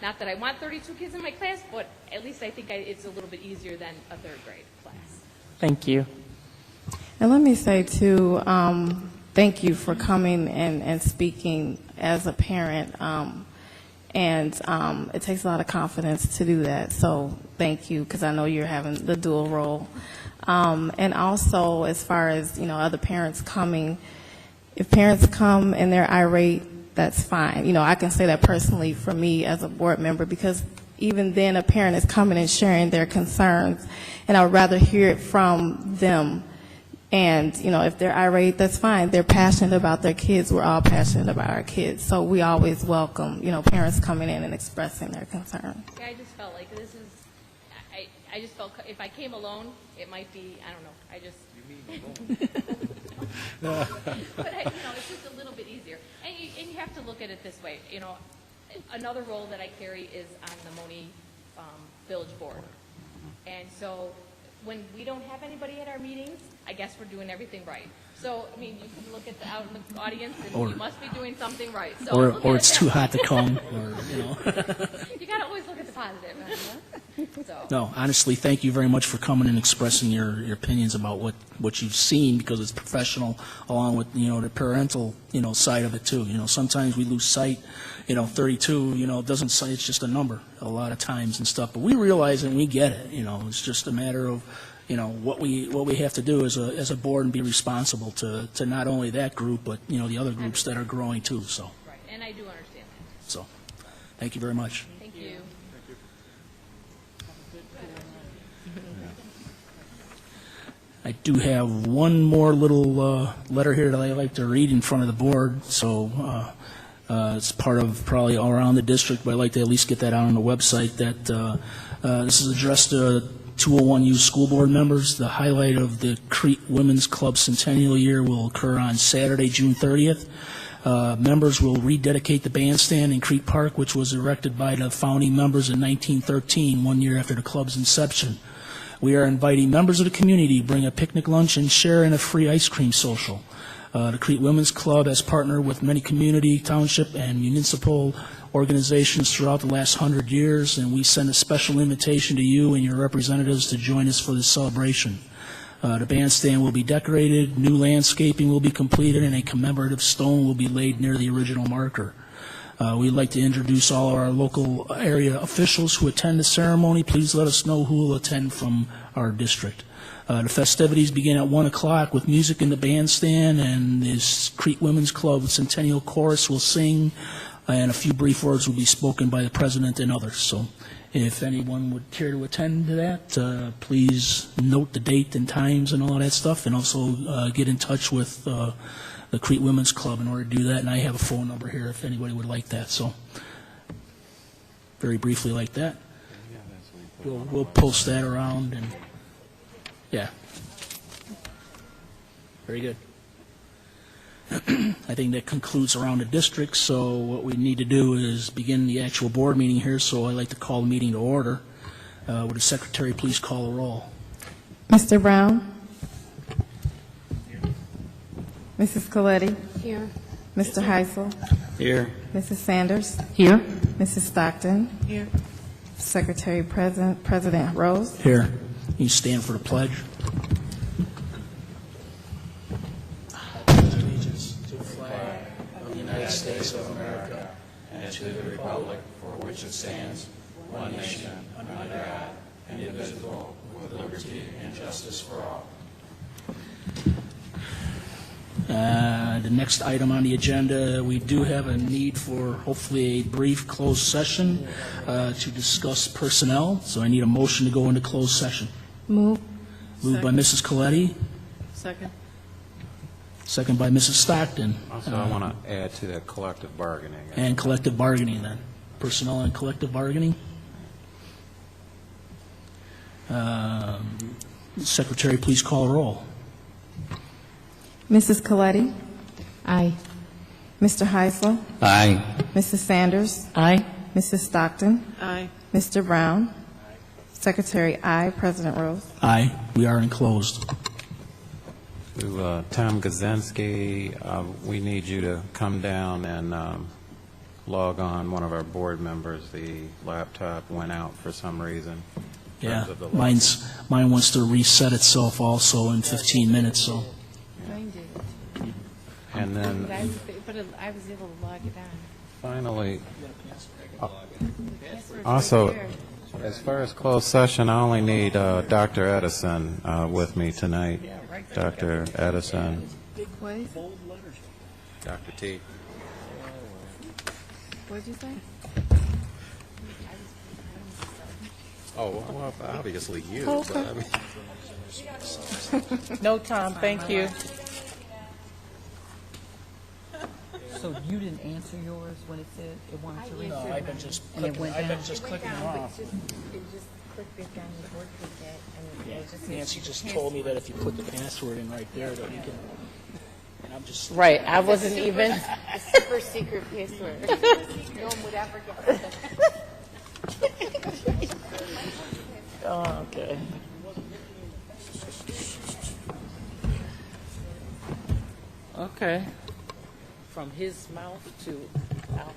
not that I want 32 kids in my class, but at least I think it's a little bit easier than a third grade class. Thank you. And let me say, too, thank you for coming and speaking as a parent. It takes a lot of confidence to do that. So thank you, because I know you're having the dual role. And also, as far as, other parents coming, if parents come and they're irate, that's fine. I can say that personally for me as a board member, because even then a parent is coming and sharing their concerns, and I would rather hear it from them. And, if they're irate, that's fine. They're passionate about their kids. We're all passionate about our kids. So we always welcome, parents coming in and expressing their concerns. Yeah, I just felt like this is, I just felt if I came alone, it might be, I don't know, I just. You mean alone? But, it's just a little bit easier. And you have to look at it this way. Another role that I carry is on the Monee Village Board. And so when we don't have anybody at our meetings, I guess we're doing everything right. So, I mean, you can look at out in the audience, and you must be doing something right. So or it's too hot to come, or, You got to always look at the positive. So. No, honestly, thank you very much for coming and expressing your opinions about what you've seen, because it's professional, along with, the parental, side of it too. Sometimes we lose sight, 32, doesn't say it's just a number a lot of times and stuff, but we realize and we get it. It's just a matter of, what we have to do as a board, and be responsible to not only that group, but, the other groups that are growing too, so. Right, and I do understand that. So, thank you very much. Thank you. I do have one more little letter here that I'd like to read in front of the board. So it's part of probably all around the district, but I'd like to at least get that out on the website. That this is addressed to 201U school board members. The highlight of the Crete Women's Club Centennial Year will occur on Saturday, June 30th. Members will rededicate the bandstand in Crete Park, which was erected by the founding members in 1913, 1 year after the club's inception. We are inviting members of the community to bring a picnic lunch and share in a free ice cream social. The Crete Women's Club has partnered with many community, township, and municipal organizations throughout the last 100 years, and we send a special invitation to you and your representatives to join us for this celebration. The bandstand will be decorated, new landscaping will be completed, and a commemorative stone will be laid near the original marker. We'd like to introduce all our local area officials who attend the ceremony. Please let us know who will attend from our district. The festivities begin at 1 o'clock with music in the bandstand, and this Crete Women's Club Centennial Chorus will sing, and a few brief words will be spoken by the president and others. So if anyone would care to attend to that, please note the date and times and all that stuff, and also get in touch with the Crete Women's Club in order to do that, and I have a phone number here if anybody would like that. So very briefly like that. We'll post that around, and yeah. Very good. I think that concludes around the district, so what we need to do is begin the actual board meeting here, so I'd like to call the meeting to order. Would the secretary please call the roll? Mr. Brown? Mrs. Coletti? Here. Mr. Heisel? Here. Mrs. Sanders? Here. Mrs. Stockton? Here. Secretary President Rose? Here. You stand for the pledge. Allegiance to the flag of the United States of America and to the republic for which it stands, one nation, under God, indivisible, with liberty and justice for all. The next item on the agenda, we do have a need for hopefully a brief closed session to discuss personnel. So I need a motion to go into closed session. Move. Moved by Mrs. Coletti, Second. second by Mrs. Stockton. Also, I want to add to that collective bargaining. And collective bargaining then. Personnel and collective bargaining. Secretary, please call a roll. Mrs. Coletti? Aye. Mr. Heisel? Aye. Mrs. Sanders? Aye. Mrs. Stockton? Aye. Mr. Brown? Secretary, aye. President Rose. Aye, we are enclosed. To Tom Gazinski, we need you to come down and log on one of our board members. The laptop went out for some reason. Yeah, Because of the mine wants to reset itself also in 15 minutes, so. Mine did. And then But I was able to log it on. finally, also, as far as closed session, I only need Dr. Edison with me tonight. Dr. Edison. What? Dr. T. What did you say? Oh, well, obviously you. Oh, okay. But, I mean, No, Tom, thank you. So you didn't answer yours when it said it wanted to reset? I've been just And it went down? clicking off. It just clicked it down the board with that, and it just. Nancy just told me that if you put the password in right there, that we can, and I'm just. Right, I wasn't even. A super secret password. No one would ever get it. Oh, okay. Okay. From his mouth to our.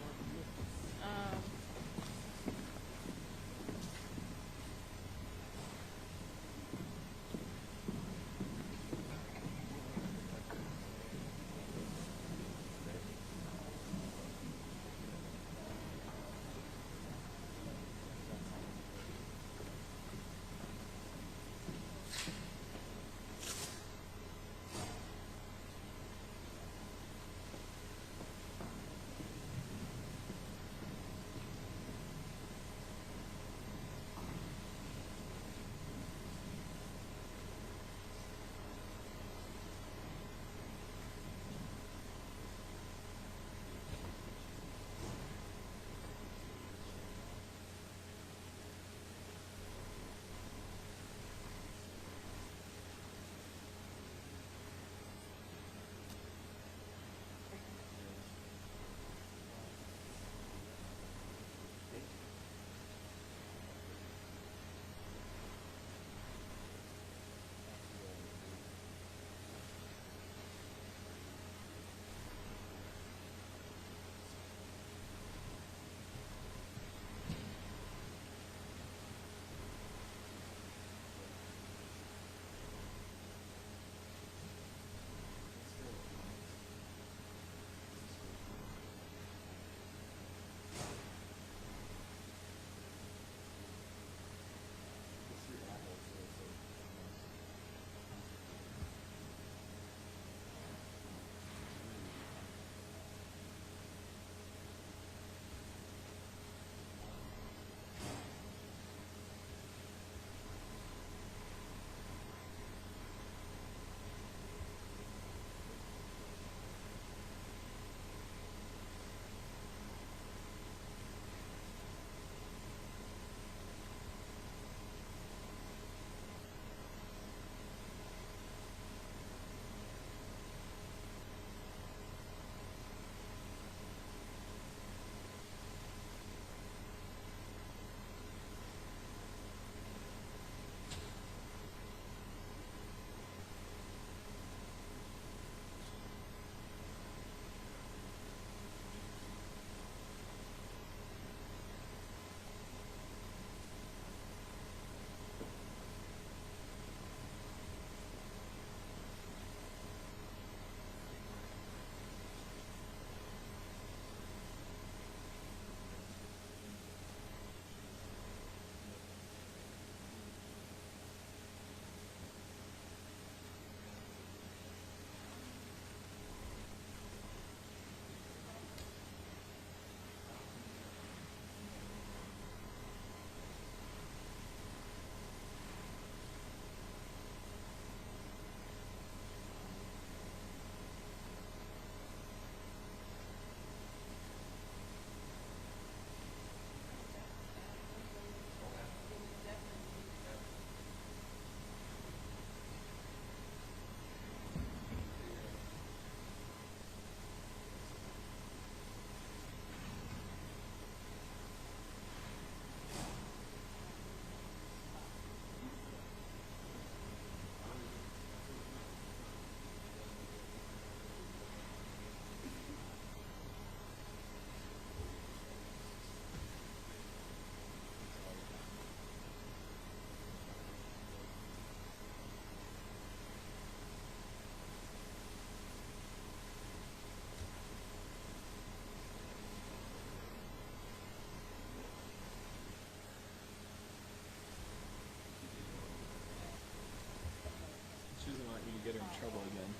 get her in trouble again.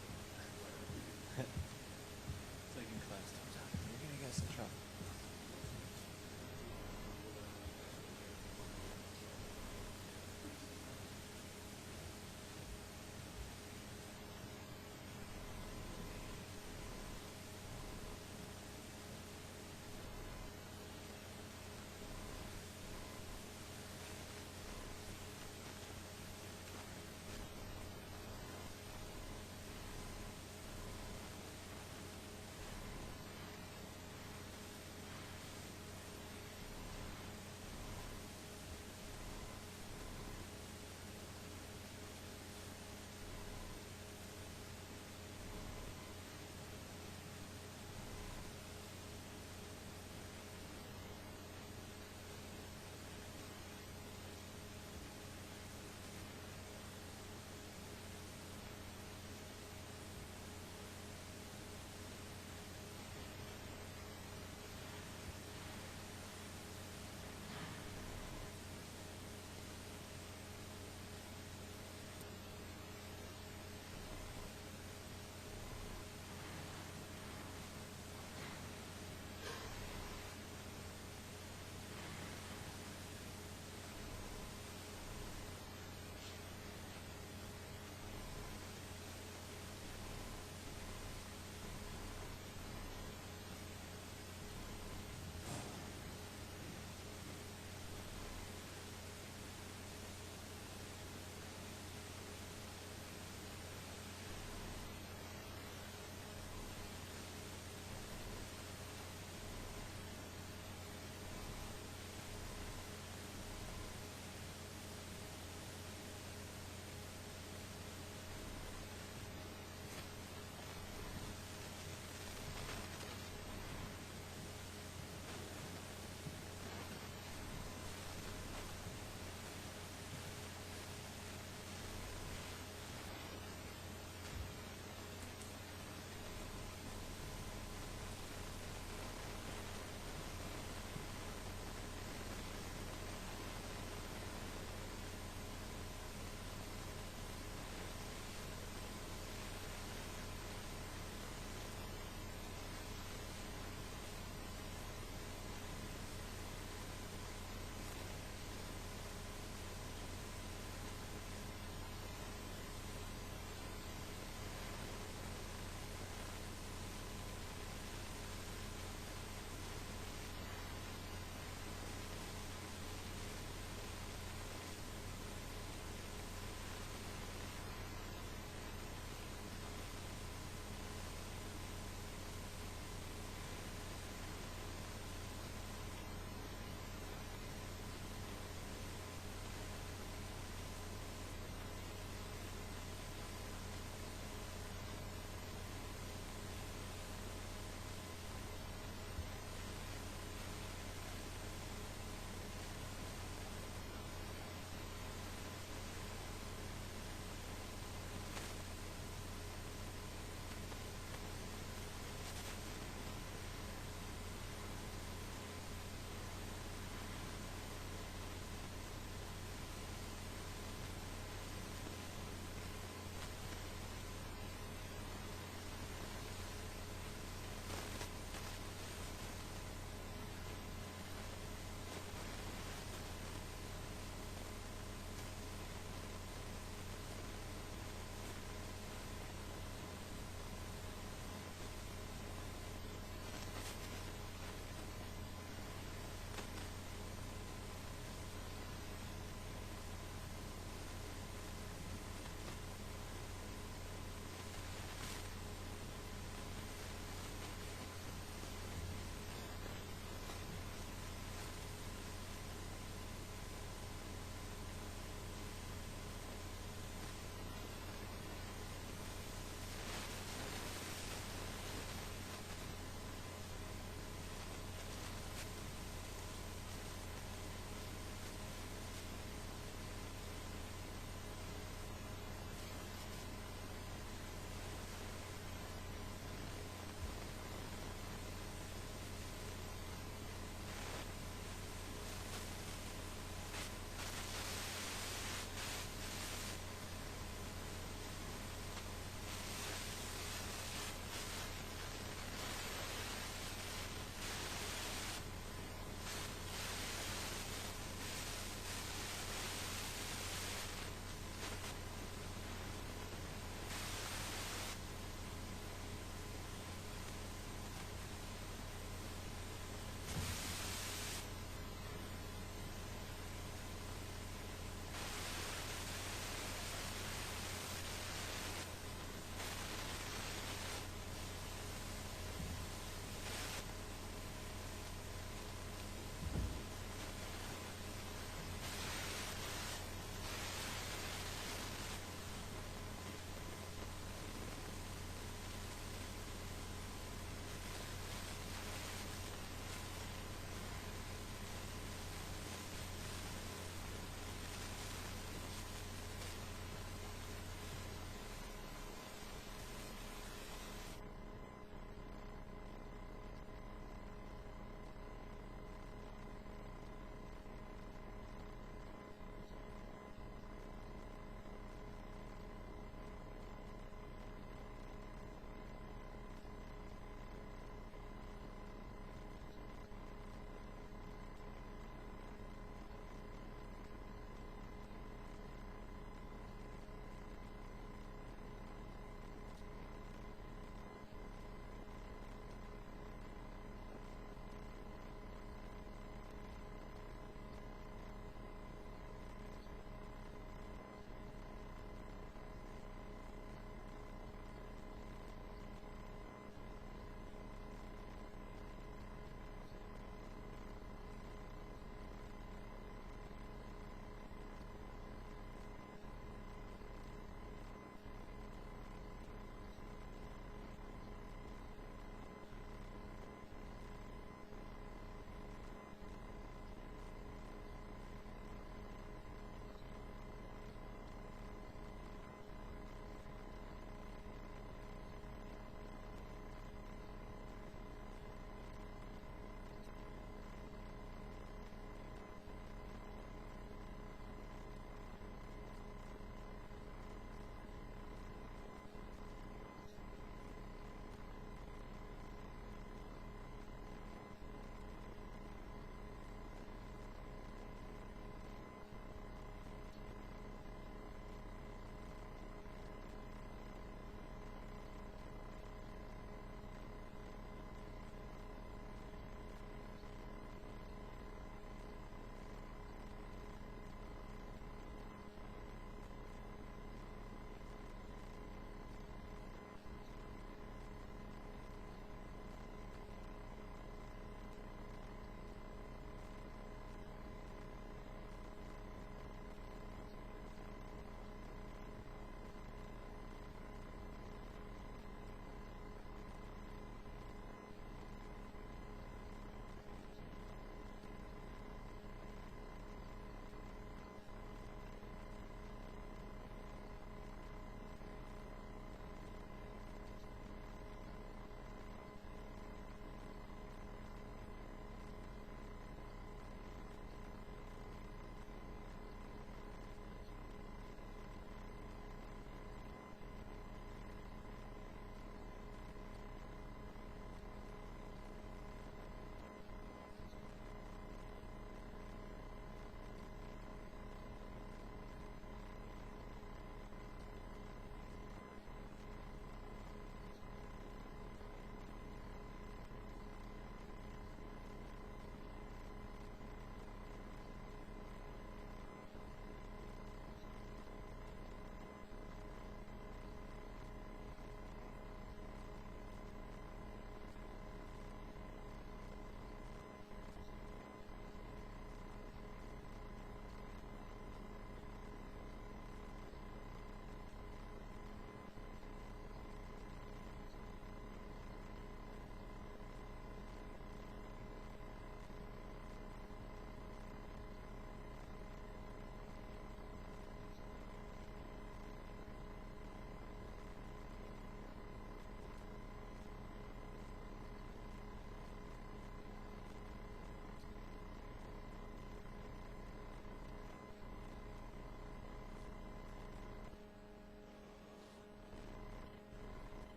It's like in class. You're gonna get us in trouble.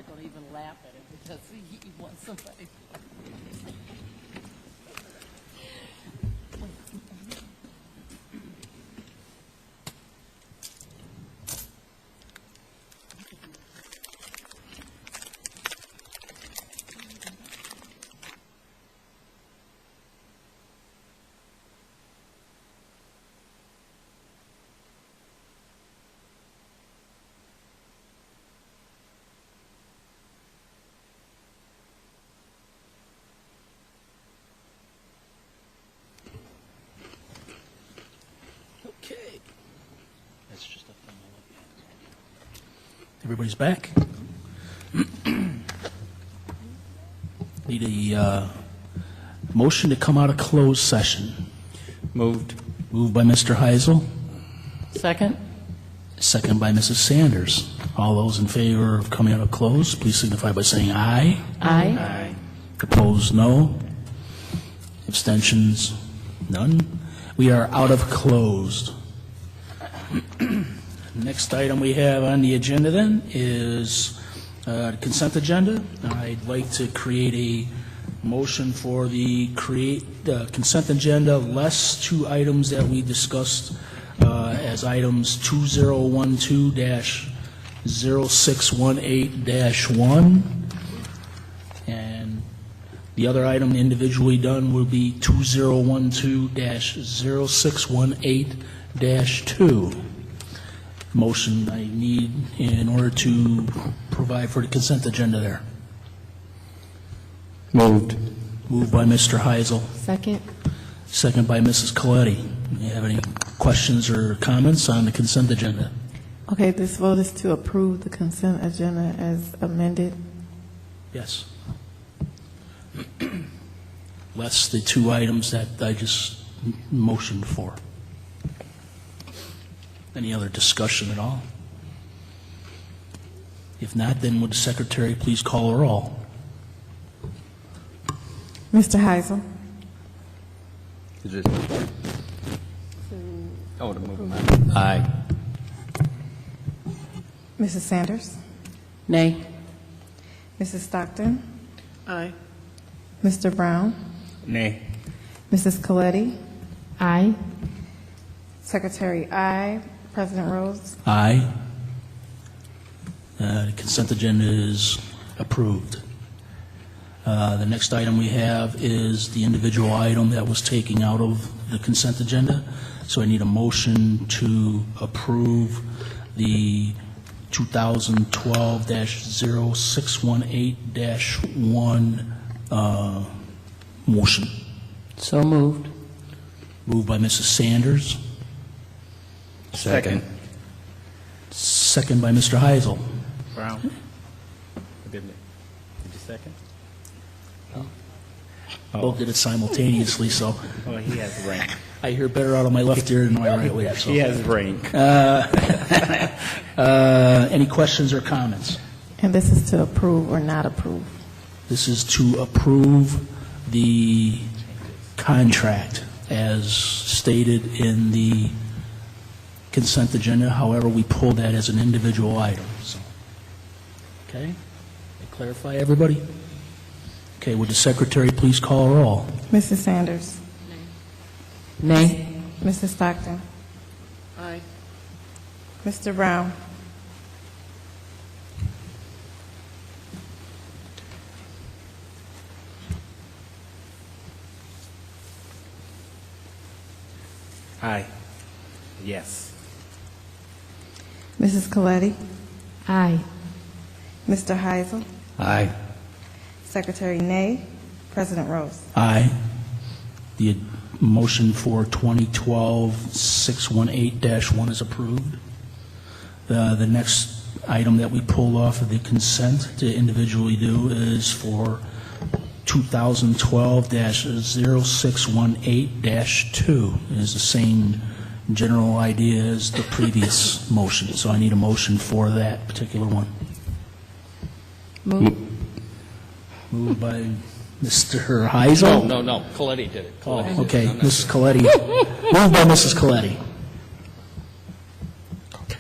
not going to even laugh at it because he wants somebody. Okay. That's just a thing I look at. Everybody's back? Need a motion to come out of closed session. Moved. Moved by Mr. Heisel, Second? second by Mrs. Sanders. All those in favor of coming out of closed, please signify by saying aye. Aye. Opposed, no. Abstentions, none. We are out of closed. Next item we have on the agenda then is consent agenda. I'd like to create a motion for the consent agenda, less two items that we discussed as items 2012-0618-1, and the other item individually done will be 2012-0618-2. Motion I need in order to provide for the consent agenda there. Moved. Moved by Mr. Heisel, Second. second by Mrs. Coletti. Do you have any questions or comments on the consent agenda? Okay, this vote is to approve the consent agenda as amended. Yes. Less the two items that I just motioned for. Any other discussion at all? If not, then would the secretary please call a roll? Mr. Heisel. Oh, to move them out. Aye. Mrs. Sanders. Nay. Mrs. Stockton. Aye. Mr. Brown. Nay. Mrs. Coletti. Aye. Secretary, aye. President Rose. Aye. The consent agenda is approved. The next item we have is the individual item that was taken out of the consent agenda. So I need a motion to approve the 2012-0618-1 motion. So moved. Moved by Mrs. Sanders, Second. second by Mr. Heisel. Brown. Forgive me. Did you second? Both did it simultaneously, so Oh, he has rank. I hear better out of my left ear than my right ear. So. He has rank. Any questions or comments? And this is to approve or not approve. This is to approve the contract as stated in the consent agenda. However, we pulled that as an individual item. So. Okay? I clarify, everybody? Okay, would the secretary please call a roll? Mrs. Sanders. Nay. Mrs. Stockton. Aye. Mr. Brown. Aye. Yes. Mrs. Coletti. Aye. Mr. Heisel. Aye. Secretary, nay. President Rose. Aye. The motion for 2012-618-1 is approved. The next item that we pulled off of the consent to individually do is for 2012-0618-2. It is the same general idea as the previous motion, so I need a motion for that particular one. Moved by Mr. Heisel? No. Coletti did it. Oh, okay, Mrs. Coletti. Moved by Mrs. Coletti.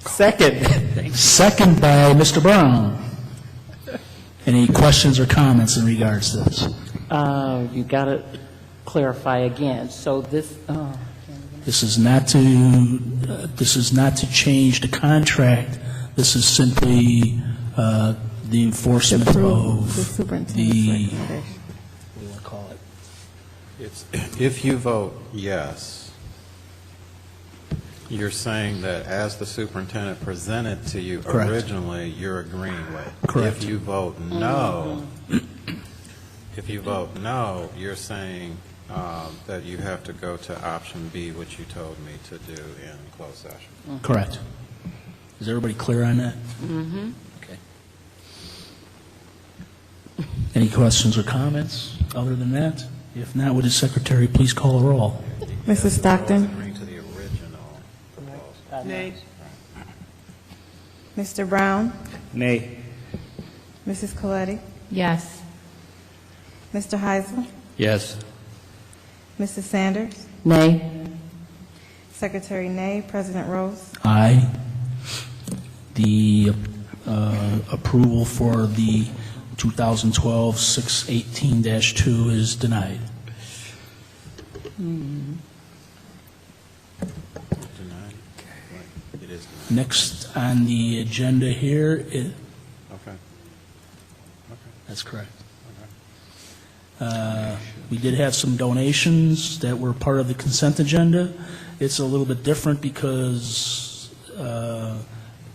Second. Second by Mr. Brown. Any questions or comments in regards to this? You got to clarify again. So this, This is not to change the contract. This is simply the enforcement Approve the of superintendent's the, recommendation. what do you want to call it? If you vote yes, you're saying that as the superintendent presented to you Correct. originally, you're agreeing with. Correct. If you vote no, you're saying that you have to go to option B, which you told me to do in closed session. Correct. Is everybody clear on that? Mm-hmm. Okay. Any questions or comments other than that? If not, would the secretary please call a roll? Mrs. Stockton? Agreeing to the original proposal. Nay. Mr. Brown? Nay. Mrs. Coletti? Yes. Mr. Heisel? Yes. Mrs. Sanders? nay. Secretary Nay. President Rose? Aye. The approval for the 2012-618-2 is denied. Denied? It is denied. Next on the agenda here, Okay. that's correct. We did have some donations that were part of the consent agenda. It's a little bit different because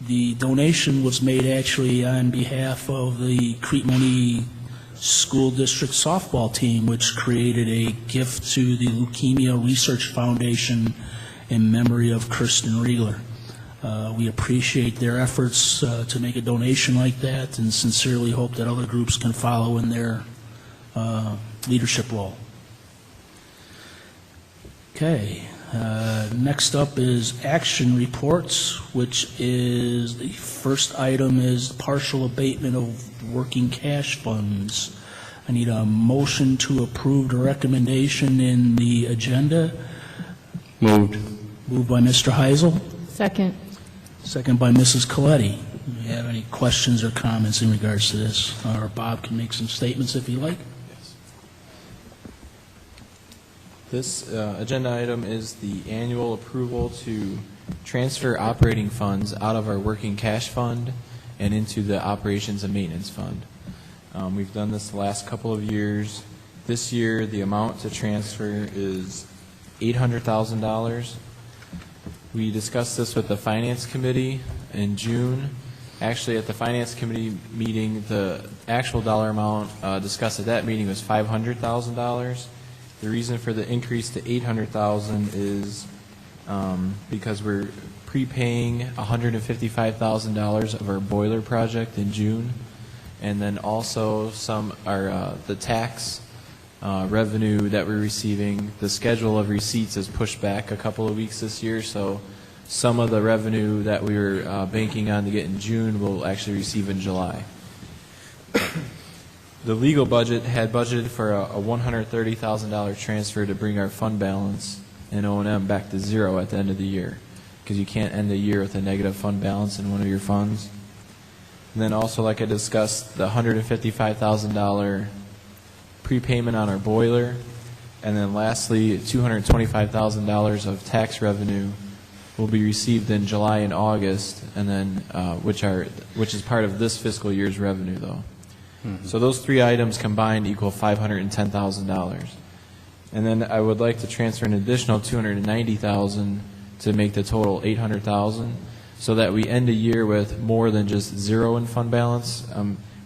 the donation was made actually on behalf of the Crete Monee School District softball team, which created a gift to the Leukemia Research Foundation in memory of Kirsten Riegler. We appreciate their efforts to make a donation like that and sincerely hope that other groups can follow in their leadership role. Okay. Next up is action reports, which is the first item is partial abatement of working cash funds. I need a motion to approve the recommendation in the agenda. Moved. Moved by Mr. Heisel, Second. second by Mrs. Coletti. Do you have any questions or comments in regards to this? Or Bob can make some statements if you like. This agenda item is the annual approval to transfer operating funds out of our working cash fund and into the operations and maintenance fund. We've done this the last couple of years. This year, the amount to transfer is $800,000. We discussed this with the Finance Committee in June. Actually, at the Finance Committee meeting, the actual dollar amount discussed at that meeting was $500,000. The reason for the increase to $800,000 is because we're prepaying $155,000 of our boiler project in June, and then also the tax revenue that we're receiving. The schedule of receipts is pushed back a couple of weeks this year, so some of the revenue that we were banking on to get in June we'll actually receive in July. The legal budget had budgeted for a $130,000 transfer to bring our fund balance in O&M back to zero at the end of the year, because you can't end the year with a negative fund balance in one of your funds. And then also, like I discussed, the $155,000 prepayment on our boiler, and then lastly, $225,000 of tax revenue will be received in July and August, and then which is part of this fiscal year's revenue, though. So those three items combined equal $510,000. And then I would like to transfer an additional $290,000 to make the total $800,000, so that we end the year with more than just zero in fund balance.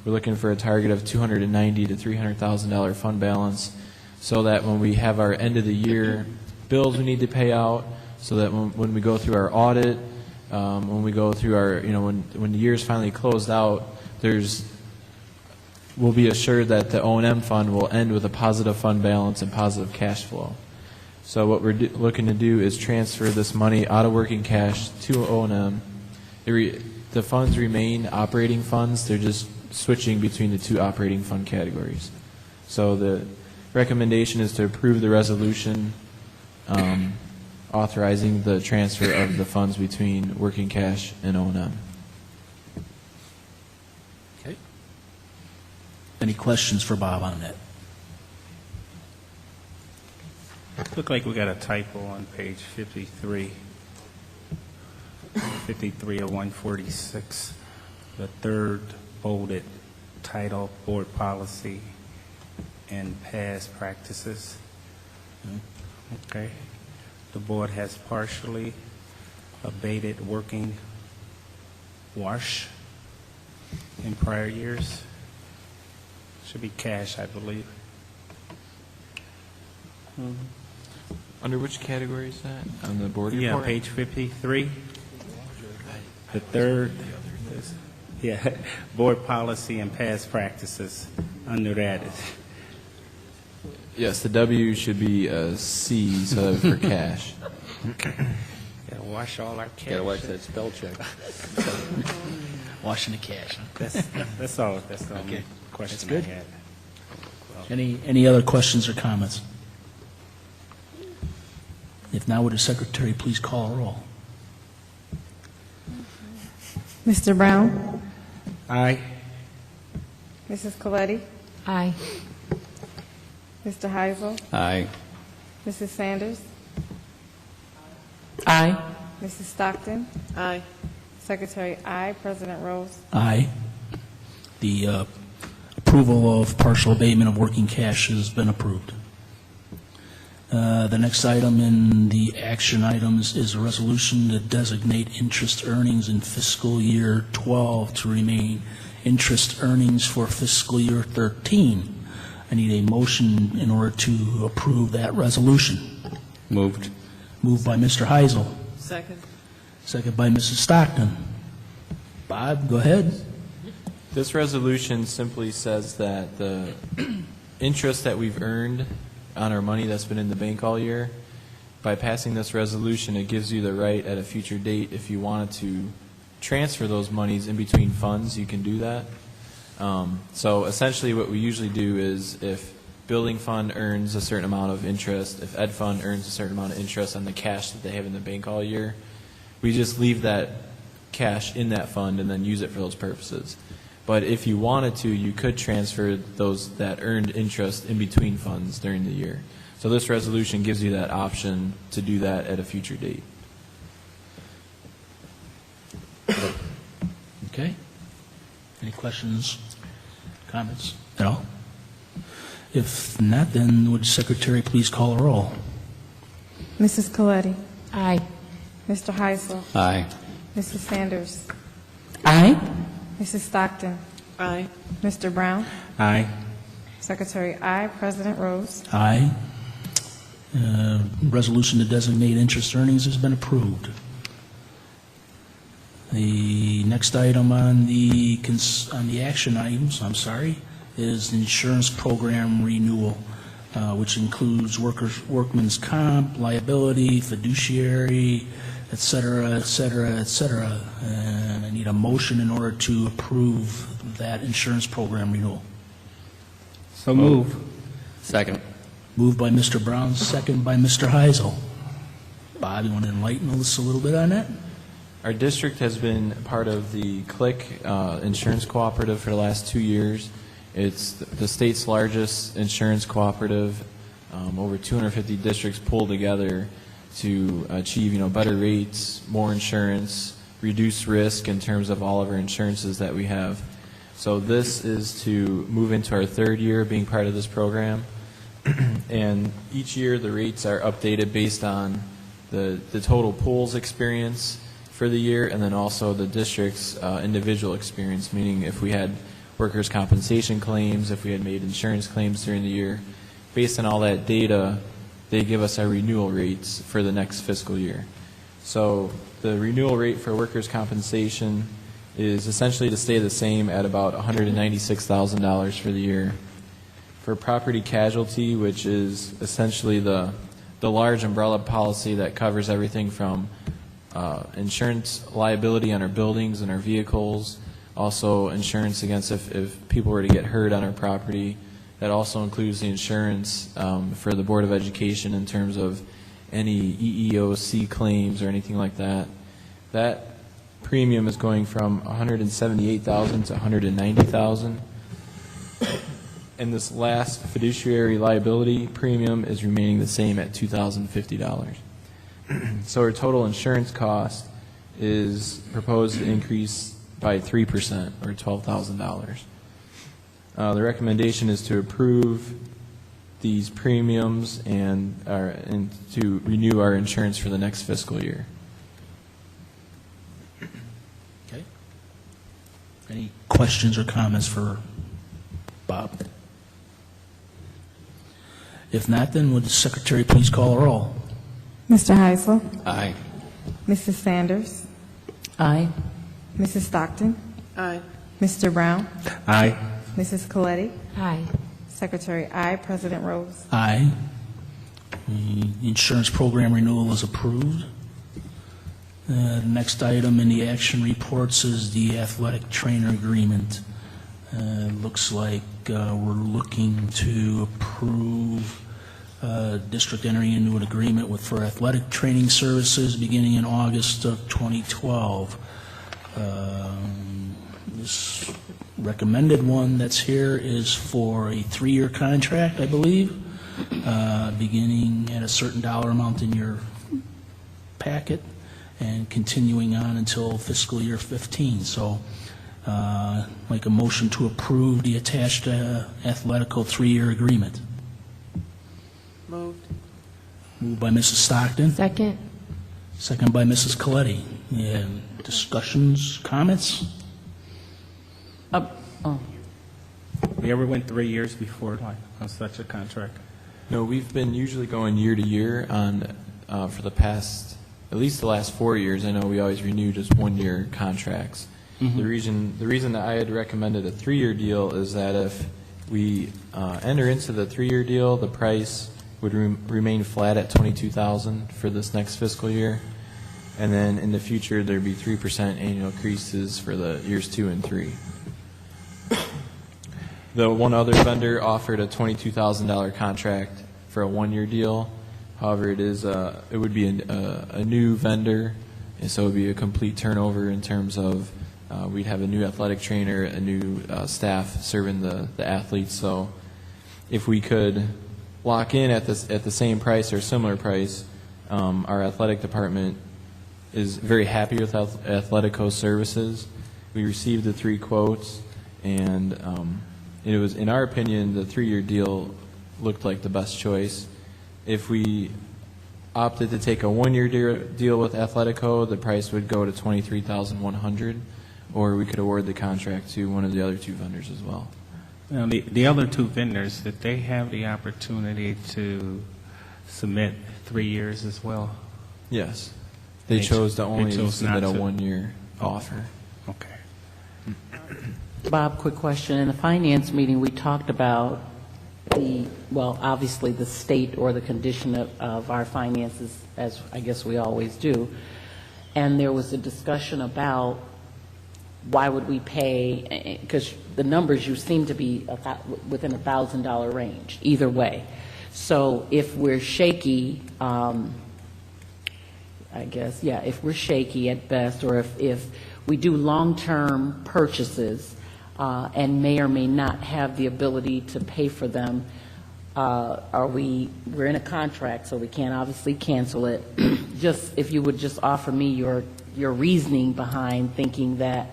We're looking for a target of $290,000 to $300,000 fund balance, so that when we have our end of the year bills we need to pay out, so that when we go through our audit, when we go through our, when the year is finally closed out, we'll be assured that the O&M fund will end with a positive fund balance and positive cash flow. So what we're looking to do is transfer this money out of working cash to O&M. The funds remain operating funds. They're just switching between the two operating fund categories. So the recommendation is to approve the resolution authorizing the transfer of the funds between working cash and O&M. Any questions for Bob on that? Look like we got a typo on page 53. 53 of 146. The third bolded title, board policy and past practices. Okay. The board has partially abated working wash in prior years. Should be cash, I believe. Under which category is that? On the board Yeah, report? page 53. The third, yeah, board policy and past practices. Under that, Yes, the W should be a C, so for cash. gotta wash all our cash. Gotta watch that spell check. Washing the cash. Huh? That's all. That's the only Okay. question That's I good. had. Any other questions or comments? If not, would the secretary please call a roll? Mr. Brown? Aye. Mrs. Coletti? Aye. Mr. Heisel? Aye. Mrs. Sanders? Aye. Mrs. Stockton? Aye. Secretary, aye. President Rose? Aye. The approval of partial abatement of working cash has been approved. The next item in the action items is a resolution to designate interest earnings in fiscal year 12 to remain interest earnings for fiscal year 13. I need a motion in order to approve that resolution. Moved. Moved by Mr. Heisel, Second. second by Mrs. Stockton. Bob, go ahead. This resolution simply says that the interest that we've earned on our money that's been in the bank all year, by passing this resolution, it gives you the right at a future date, if you wanted to transfer those monies in between funds, you can do that. So essentially what we usually do is if building fund earns a certain amount of interest, if ed fund earns a certain amount of interest on the cash that they have in the bank all year, we just leave that cash in that fund and then use it for those purposes. But if you wanted to, you could transfer that earned interest in between funds during the year. So this resolution gives you that option to do that at a future date. Okay. Any questions, comments at all? If not, then would the secretary please call a roll? Mrs. Coletti? Aye. Mr. Heisel? Aye. Mrs. Sanders? Aye. Mrs. Stockton? Aye. Mr. Brown? Aye. Secretary, aye. President Rose? Aye. Resolution to designate interest earnings has been approved. The next item on the action items, is the insurance program renewal, which includes workman's comp, liability, fiduciary, et cetera, et cetera, et cetera. And I need a motion in order to approve that insurance program renewal. So move. Second. Moved by Mr. Brown, second by Mr. Heisel. Bob, you want to enlighten us a little bit on that? Our district has been part of the CLIC insurance cooperative for the last 2 years. It's the state's largest insurance cooperative. Over 250 districts pulled together to achieve, better rates, more insurance, reduce risk in terms of all of our insurances that we have. So this is to move into our third year being part of this program. And each year the rates are updated based on the total pools experience for the year, and then also the district's individual experience, meaning if we had workers' compensation claims, if we had made insurance claims during the year. Based on all that data, they give us our renewal rates for the next fiscal year. So the renewal rate for workers' compensation is essentially to stay the same at about $196,000 for the year. For property casualty, which is essentially the large umbrella policy that covers everything from insurance liability on our buildings and our vehicles, also insurance against if people were to get hurt on our property. That also includes the insurance for the Board of Education in terms of any EEOC claims or anything like that. That premium is going from $178,000 to $190,000. And this last fiduciary liability premium is remaining the same at $2,050. So our total insurance cost is proposed to increase by 3%, or $12,000. The recommendation is to approve these premiums and to renew our insurance for the next fiscal year. Okay. Any questions or comments for Bob? If not, then would the secretary please call a roll? Mr. Heisel? Aye. Mrs. Sanders? Aye. Mrs. Stockton? Aye. Mr. Brown? Aye. Mrs. Coletti? Aye. Secretary, aye. President Rose? Aye. The insurance program renewal is approved. The next item in the action reports is the athletic trainer agreement. Looks like we're looking to approve district entering into an agreement for athletic training services beginning in August of 2012. This recommended one that's here is for a 3-year contract, I believe, beginning at a certain dollar amount in your packet and continuing on until fiscal year 15. So like a motion to approve the attached Athletico 3-year agreement. Moved. Moved by Mrs. Stockton, Second. second by Mrs. Coletti. Discussions, comments? Oh, We ever went 3 years before on such a contract? No, we've been usually going year to year on for the past, at least the last 4 years. I know we always renew just 1-year contracts. The reason that I had recommended a 3-year deal is that if we enter into the 3-year deal, the price would remain flat at $22,000 for this next fiscal year, and then in the future there'd be 3% annual increases for the years 2 and 3. The one other vendor offered a $22,000 contract for a 1-year deal. However, it would be a new vendor, and so it would be a complete turnover in terms of we'd have a new athletic trainer, a new staff serving the athletes. So if we could lock in at the same price or similar price, our athletic department is very happy with Athletico's services. We received the 3 quotes, and it was, in our opinion, the 3-year deal looked like the best choice. If we opted to take a 1-year deal with Athletico, the price would go to $23,100, or we could award the contract to one of the other 2 vendors as well. Now, the other 2 vendors, did they have the opportunity to submit 3 years as well? Yes. They chose to only submit a not to. 1-year offer. Okay. Bob, quick question. In the finance meeting, we talked about obviously the state or the condition of our finances, as I guess we always do. And there was a discussion about why would we pay, because the numbers you seem to be within $1,000 range, either way. So if we're shaky, if we're shaky at best, or if we do long-term purchases and may or may not have the ability to pay for them, we're in a contract, so we can't obviously cancel it. Just if you would just offer me your reasoning behind thinking that,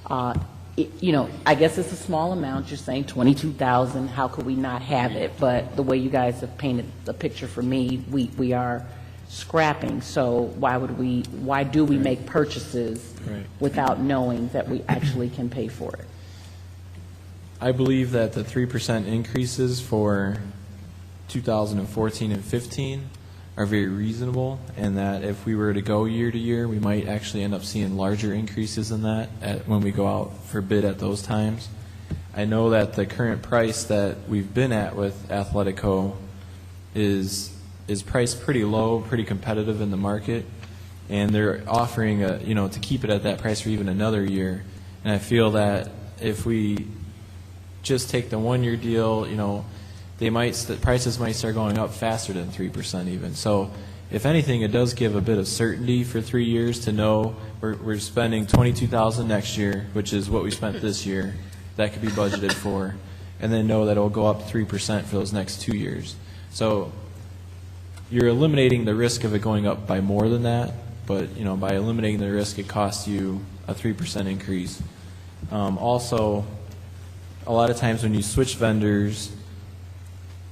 I guess it's a small amount. You're saying $22,000. How could we not have it? But the way you guys have painted the picture for me, we are scrapping. So why do we make purchases without knowing that we actually can pay for it? I believe that the 3% increases for 2014 and 15 are very reasonable, and that if we were to go year to year, we might actually end up seeing larger increases than that when we go out for bid at those times. I know that the current price that we've been at with Athletico is priced pretty low, pretty competitive in the market, and they're offering to keep it at that price for even another year. And I feel that if we just take the 1-year deal, the prices might start going up faster than 3% even. So if anything, it does give a bit of certainty for 3 years to know we're spending $22,000 next year, which is what we spent this year. That could be budgeted for. and then know that it will go up 3% for those next 2 years. So you're eliminating the risk of it going up by more than that, but by eliminating the risk, it costs you a 3% increase. Also, a lot of times when you switch vendors,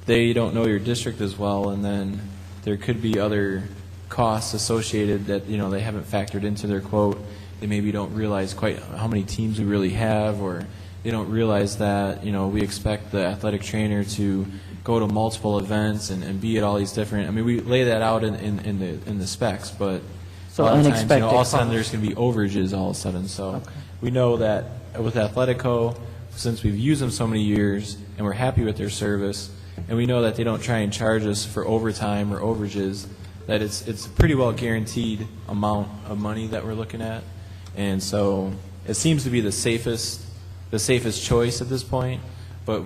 they don't know your district as well, and then there could be other costs associated that they haven't factored into their quote. They maybe don't realize quite how many teams we really have, or they don't realize that we expect the athletic trainer to go to multiple events and be at all these different. I mean, we lay that out in the specs, but So a lot of unexpected times, all of a sudden, costs. there's going to be overages all of a sudden. So we know that with Athletico, since we've used them so many years and we're happy with their service, and we know that they don't try and charge us for overtime or overages, that it's a pretty well guaranteed amount of money that we're looking at. And so it seems to be the safest choice at this point, but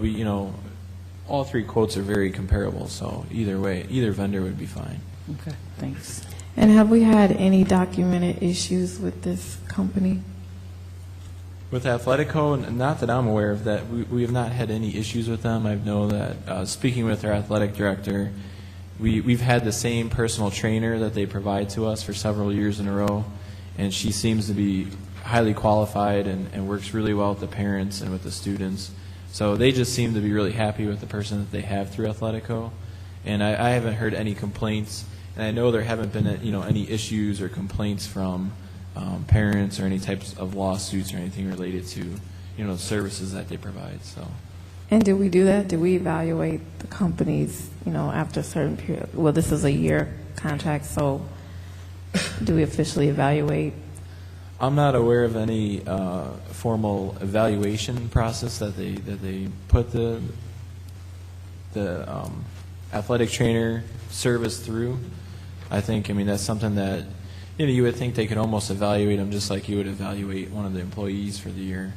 all three quotes are very comparable, so either way, either vendor would be fine. Okay, thanks. And have we had any documented issues with this company? With Athletico, not that I'm aware of, that we have not had any issues with them. I know that speaking with our athletic director, we've had the same personal trainer that they provide to us for several years in a row, and she seems to be highly qualified and works really well with the parents and with the students. So they just seem to be really happy with the person that they have through Athletico, and I haven't heard any complaints, and I know there haven't been any issues or complaints from parents or any types of lawsuits or anything related to the services that they provide. So. And do we do that? Do we evaluate the companies, after a certain period? Well, this is a year contract, so do we officially evaluate? I'm not aware of any formal evaluation process that they put the athletic trainer service through. I think, that's something that you would think they could almost evaluate them just like you would evaluate one of the employees for the year.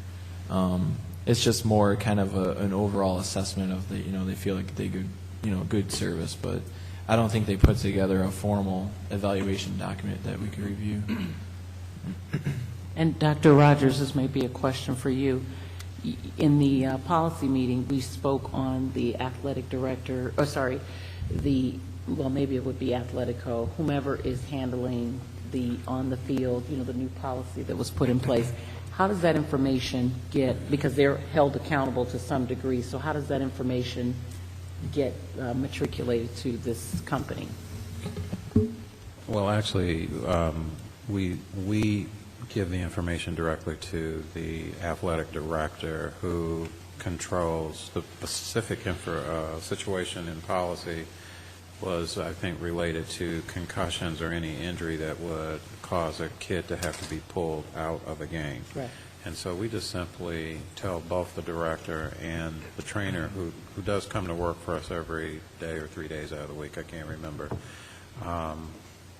It's just more kind of an overall assessment of they feel like they good service, but I don't think they put together a formal evaluation document that we could review. And Dr. Rogers, this may be a question for you. In the policy meeting, we spoke on the athletic director, maybe it would be Athletico, whomever is handling the on the field, the new policy that was put in place. How does that information get, because they're held accountable to some degree, so how does that information get matriculated to this company? Well, actually, we give the information directly to the athletic director, who controls the specific situation in policy was, I think, related to concussions or any injury that would cause a kid to have to be pulled out of a game. Right. And so we just simply tell both the director and the trainer, who does come to work for us every day or 3 days out of the week, I can't remember,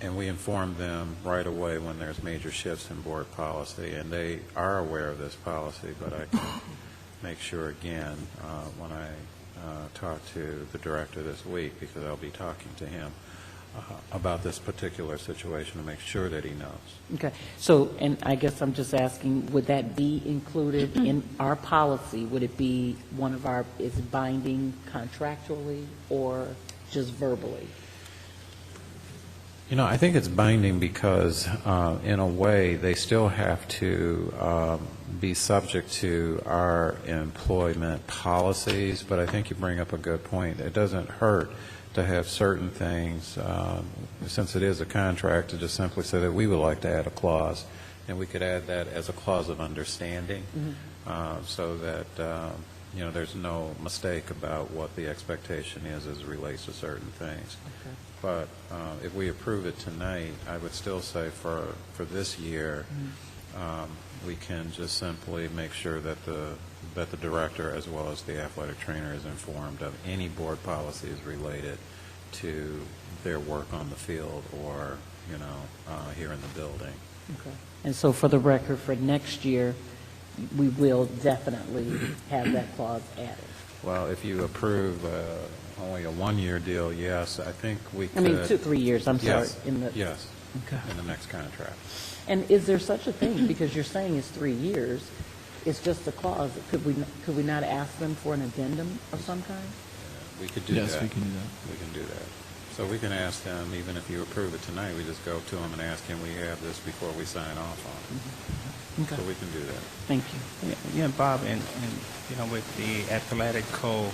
and we inform them right away when there's major shifts in board policy, and they are aware of this policy, but I can make sure again when I talk to the director this week, because I'll be talking to him about this particular situation to make sure that he knows. Okay. So, and I guess I'm just asking, would that be included in our policy? Would it be one of our, is it binding contractually or just verbally? I think it's binding because, in a way, they still have to be subject to our employment policies, but I think you bring up a good point. It doesn't hurt to have certain things, since it is a contract, to just simply say that we would like to add a clause, and we could add that as a clause of understanding, so that there's no mistake about what the expectation is as it relates to certain things. Okay. But if we approve it tonight, I would still say for this year, we can just simply make sure that the director as well as the athletic trainer is informed of any board policies related to their work on the field or here in the building. Okay. And so for the record, for next year, we will definitely have that clause added. Well, if you approve only a one-year deal, yes, I think we could. I mean, 2-3 years, I'm sorry. Yes, Okay. in the next contract. And is there such a thing, because you're saying it's 3 years, it's just a clause. Could we not ask them for an addendum of some kind? We could do that. Yes, we can do that. We can do that. So we can ask them, even if you approve it tonight, we just go to them and ask, can we have this before we sign off on it? Okay. So we can do that. Thank you. Yeah, Bob, and with the athletic code.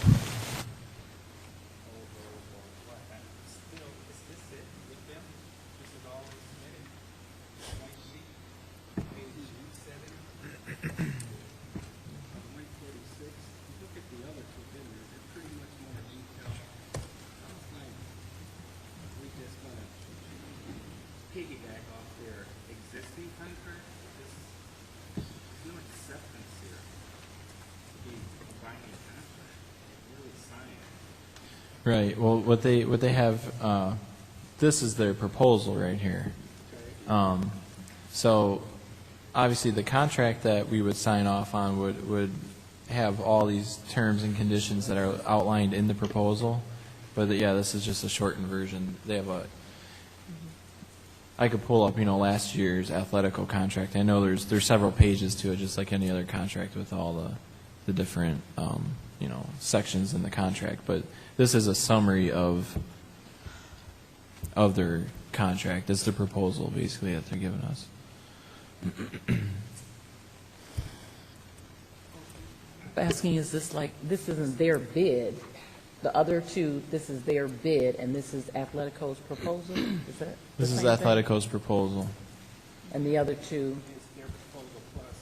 Piggyback off their existing contract. There's no acceptance here to be a binding contract. Really sign it. Right. Well, what they have, this is their proposal right here. So obviously the contract that we would sign off on would have all these terms and conditions that are outlined in the proposal. But yeah, this is just a shortened version. They have I could pull up, last year's Athletico contract. I know there's several pages to it, just like any other contract with all the different, sections in the contract. But this is a summary of their contract. It's the proposal, basically, that they're giving us. Asking, is this this isn't their bid? The other two, this is their bid, and this is Atletico's proposal? Is that the This is same thing? Atletico's proposal. And the other two? It's their proposal plus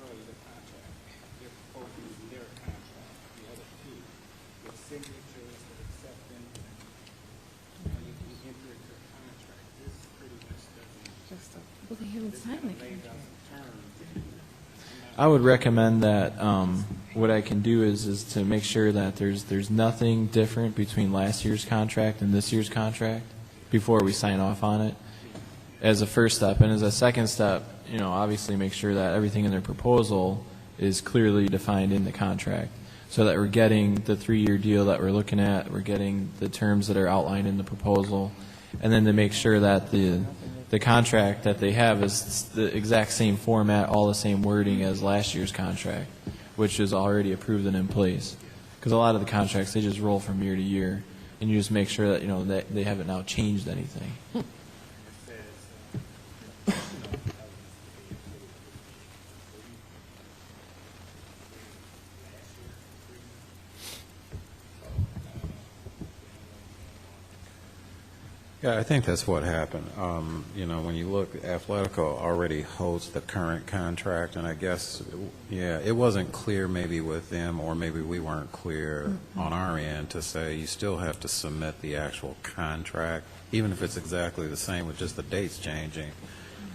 really the contract. Their proposal is their contract. The other two, with signatures, with acceptance, and you enter into a contract. This pretty much doesn't. Well, they haven't signed the contract. I would recommend that what I can do is to make sure that there's nothing different between last year's contract and this year's contract before we sign off on it as a first step. And as a second step, obviously make sure that everything in their proposal is clearly defined in the contract so that we're getting the 3-year deal that we're looking at, we're getting the terms that are outlined in the proposal, and then to make sure that the contract that they have is the exact same format, all the same wording as last year's contract, which is already approved and in place. Because a lot of the contracts, they just roll from year to year, and you just make sure that, that they haven't now changed anything. Yeah, I think that's what happened. When you look, Athletico already holds the current contract, and I guess, it wasn't clear maybe with them, or maybe we weren't clear on our end to say you still have to submit the actual contract, even if it's exactly the same with just the dates changing.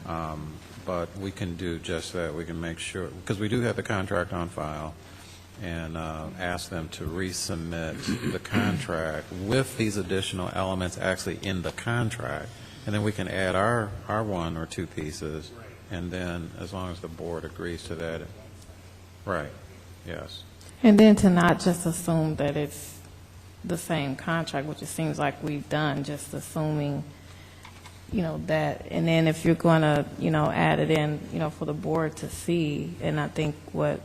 But we can do just that. We can make sure, because we do have the contract on file, and ask them to resubmit the contract with these additional elements actually in the contract. And then we can add our 1 or 2 pieces, and then as long as the board agrees to that. Right, yes. And then to not just assume that it's the same contract, which it seems like we've done, just assuming, that. And then if you're going to, add it in, for the board to see, and I think what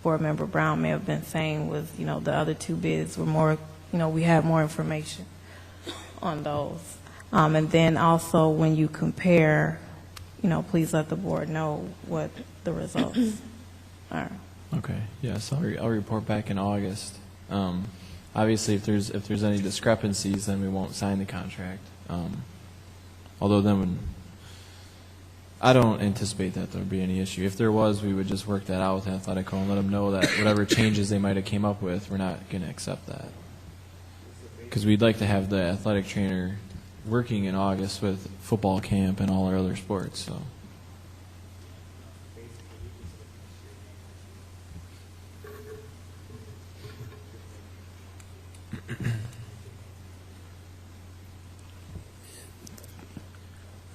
Board Member Brown may have been saying was, the other 2 bids were more, we have more information on those. And then also when you compare, please let the board know what the results are. Okay. Yes, I'll report back in August. Obviously, if there's any discrepancies, then we won't sign the contract. Although then I don't anticipate that there would be any issue. If there was, we would just work that out with Athletico and let them know that whatever changes they might have came up with, we're not going to accept that. Because we'd like to have the athletic trainer working in August with football camp and all our other sports. So.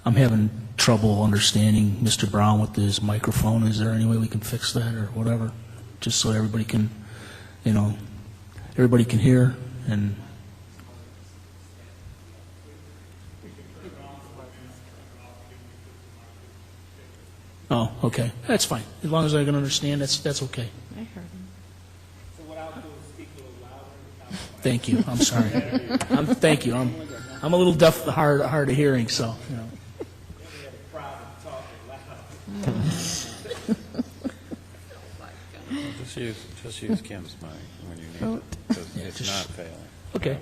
I'm having trouble understanding Mr. Brown with his microphone. Is there any way we can fix that or whatever? Just so everybody can, everybody can hear and. Oh, okay, that's fine. As long as I can understand, that's okay. I heard him. Thank you, I'm sorry. Thank you, I'm a little deaf, hard of hearing, so, you know. Just use Kim's mic when you need it, because it's not failing. Okay.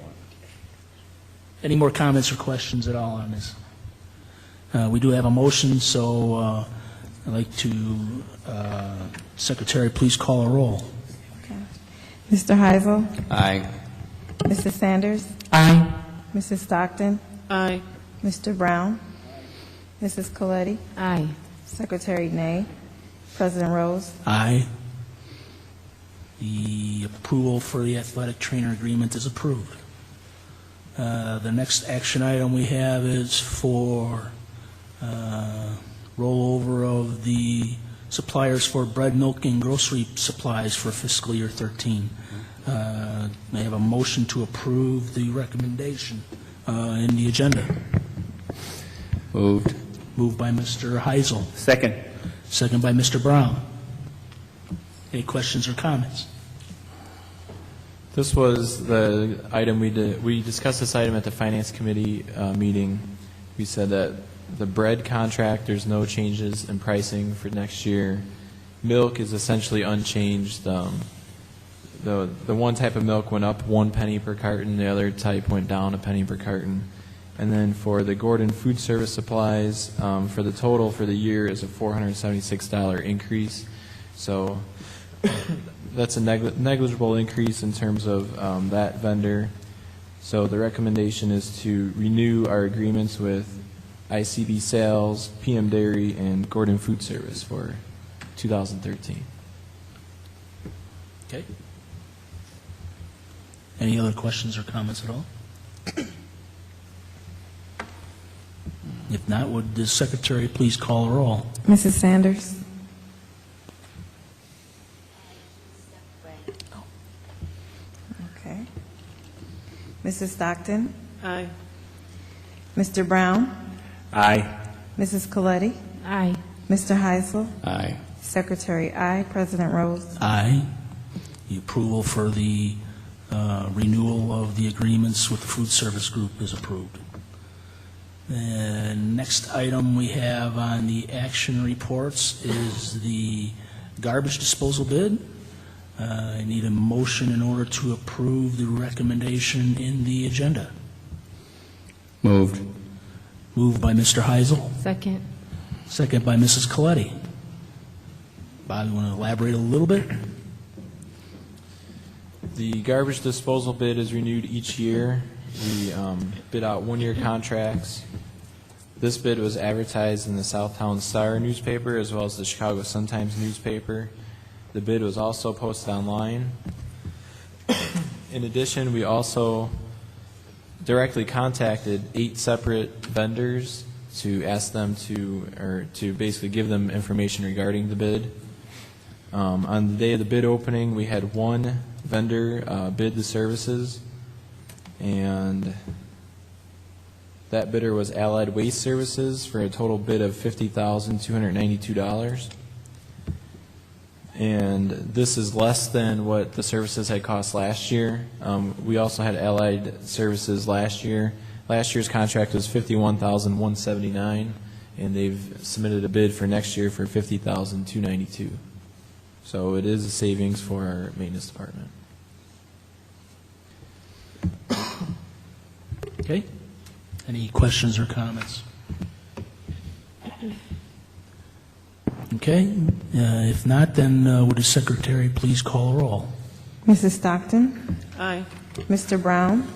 Any more comments or questions at all on this? We do have a motion, so I'd like to, Secretary, please call a roll. Okay. Mr. Heisel? Aye. Mrs. Sanders? Aye. Mrs. Stockton? Aye. Mr. Brown? Mrs. Coletti? Aye. Secretary Nay? President Rose? Aye. The approval for the athletic trainer agreement is approved. The next action item we have is for rollover of the suppliers for bread, milk, and grocery supplies for fiscal year 13. May I have a motion to approve the recommendation in the agenda? Moved. Moved by Mr. Heisel, Second. second by Mr. Brown. Any questions or comments? This was the item we discussed this item at the Finance Committee meeting. We said that the bread contract, there's no changes in pricing for next year. Milk is essentially unchanged. The one type of milk went up 1 penny per carton, the other type went down 1 penny per carton. And then for the Gordon food service supplies, for the total for the year is a $476 increase. So that's a negligible increase in terms of that vendor. So the recommendation is to renew our agreements with ICB Sales, PM Dairy, and Gordon Food Service for 2013. Okay. Any other questions or comments at all? If not, would the Secretary please call a roll? Mrs. Sanders? Okay. Mrs. Stockton? Aye. Mr. Brown? Aye. Mrs. Coletti? Aye. Mr. Heisel? Aye. Secretary Aye. President Rose? Aye. The approval for the renewal of the agreements with the food service group is approved. The next item we have on the action reports is the garbage disposal bid. I need a motion in order to approve the recommendation in the agenda. Moved. Moved by Mr. Heisel, Second. second by Mrs. Coletti. Bob, you want to elaborate a little bit? The garbage disposal bid is renewed each year. We bid out one-year contracts. This bid was advertised in the Southtown Star newspaper as well as the Chicago Sun-Times newspaper. The bid was also posted online. In addition, we also directly contacted 8 separate vendors to ask them to basically give them information regarding the bid. On the day of the bid opening, we had one vendor bid the services, and that bidder was Allied Waste Services for a total bid of $50,292. And this is less than what the services had cost last year. We also had Allied Services last year. Last year's contract was $51,179, and they've submitted a bid for next year for $50,292. So it is a savings for our maintenance department. Okay. Any questions or comments? Okay. If not, then would the Secretary please call a roll? Mrs. Stockton? Aye. Mr. Brown?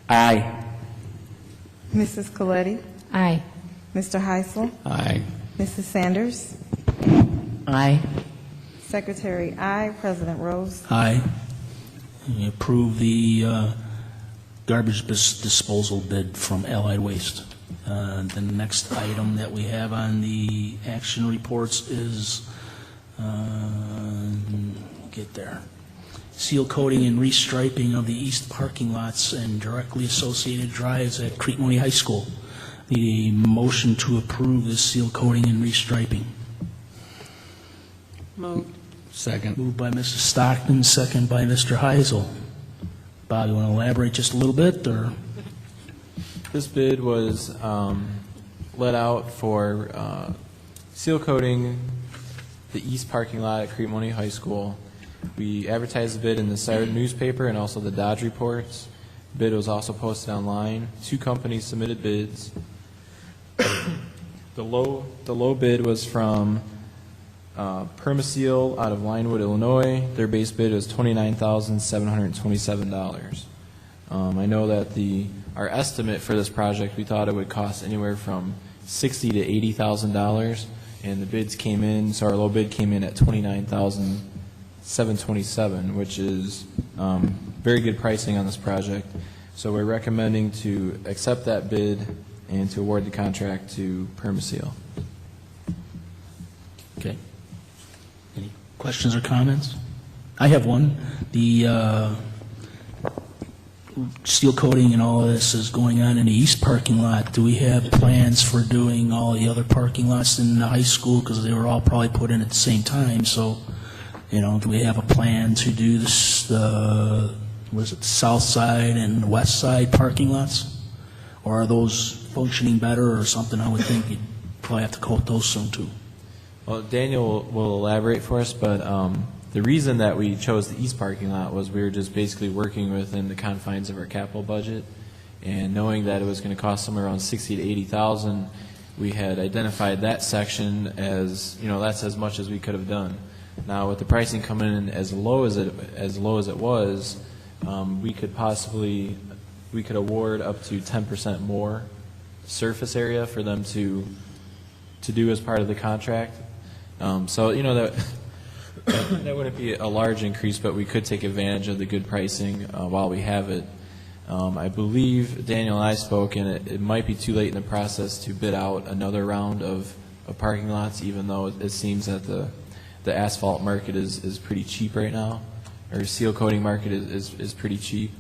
Aye. Mrs. Coletti? Aye. Mr. Heisel? Aye. Mrs. Sanders? Aye. Secretary Aye. President Rose? Aye. You approve the garbage disposal bid from Allied Waste. The next item that we have on the action reports is, get there, seal coating and restriping of the east parking lots and directly associated drives at Crete Monee High School. The motion to approve the seal coating and restriping. Moved. Second. Moved by Mrs. Stockton, second by Mr. Heisel. Bob, you want to elaborate just a little bit, or? This bid was let out for seal coating the east parking lot at Crete Monee High School. We advertised the bid in the Siren newspaper and also the Dodge reports. The bid was also posted online. 2 companies submitted bids. The low bid was from Permaseal out of Linewood, Illinois. Their base bid was $29,727. I know that our estimate for this project, we thought it would cost anywhere from $60,000 to $80,000, and the bids came in. So our low bid came in at $29,727, which is very good pricing on this project. So we're recommending to accept that bid and to award the contract to Permaseal. Okay. Any questions or comments? I have one. The steel coating and all of this is going on in the east parking lot. Do we have plans for doing all the other parking lots in the high school? Because they were all probably put in at the same time. So, do we have a plan to do this, was it south side and west side parking lots? Or are those functioning better or something? I would think you'd probably have to coat those soon too. Well, Daniel will elaborate for us, but the reason that we chose the east parking lot was we were just basically working within the confines of our capital budget, and knowing that it was going to cost somewhere around $60,000 to $80,000, we had identified that section as, that's as much as we could have done. Now, with the pricing coming in as low as it was, we could award up to 10% more surface area for them to do as part of the contract. So that wouldn't be a large increase, but we could take advantage of the good pricing while we have it. I believe Daniel and I spoke, and it might be too late in the process to bid out another round of parking lots, even though it seems that the asphalt market is pretty cheap right now, or seal coating market is pretty cheap.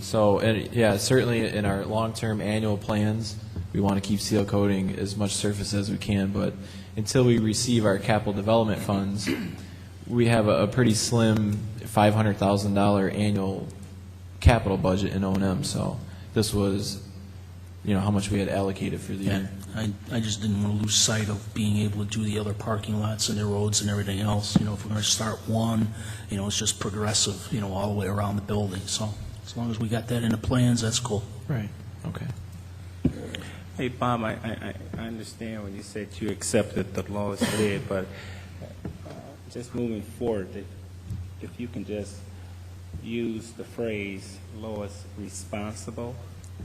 Certainly in our long-term annual plans, we want to keep seal coating as much surface as we can, but until we receive our capital development funds, we have a pretty slim $500,000 annual capital budget in O&M. So this was, how much we had allocated for the year. I just didn't want to lose sight of being able to do the other parking lots and the roads and everything else. If we're going to start one, it's just progressive, all the way around the building. So as long as we got that in the plans, that's cool. Right. Okay. Hey, Bob, I understand when you said you accepted the lowest bid, but just moving forward, if you can just use the phrase lowest responsible.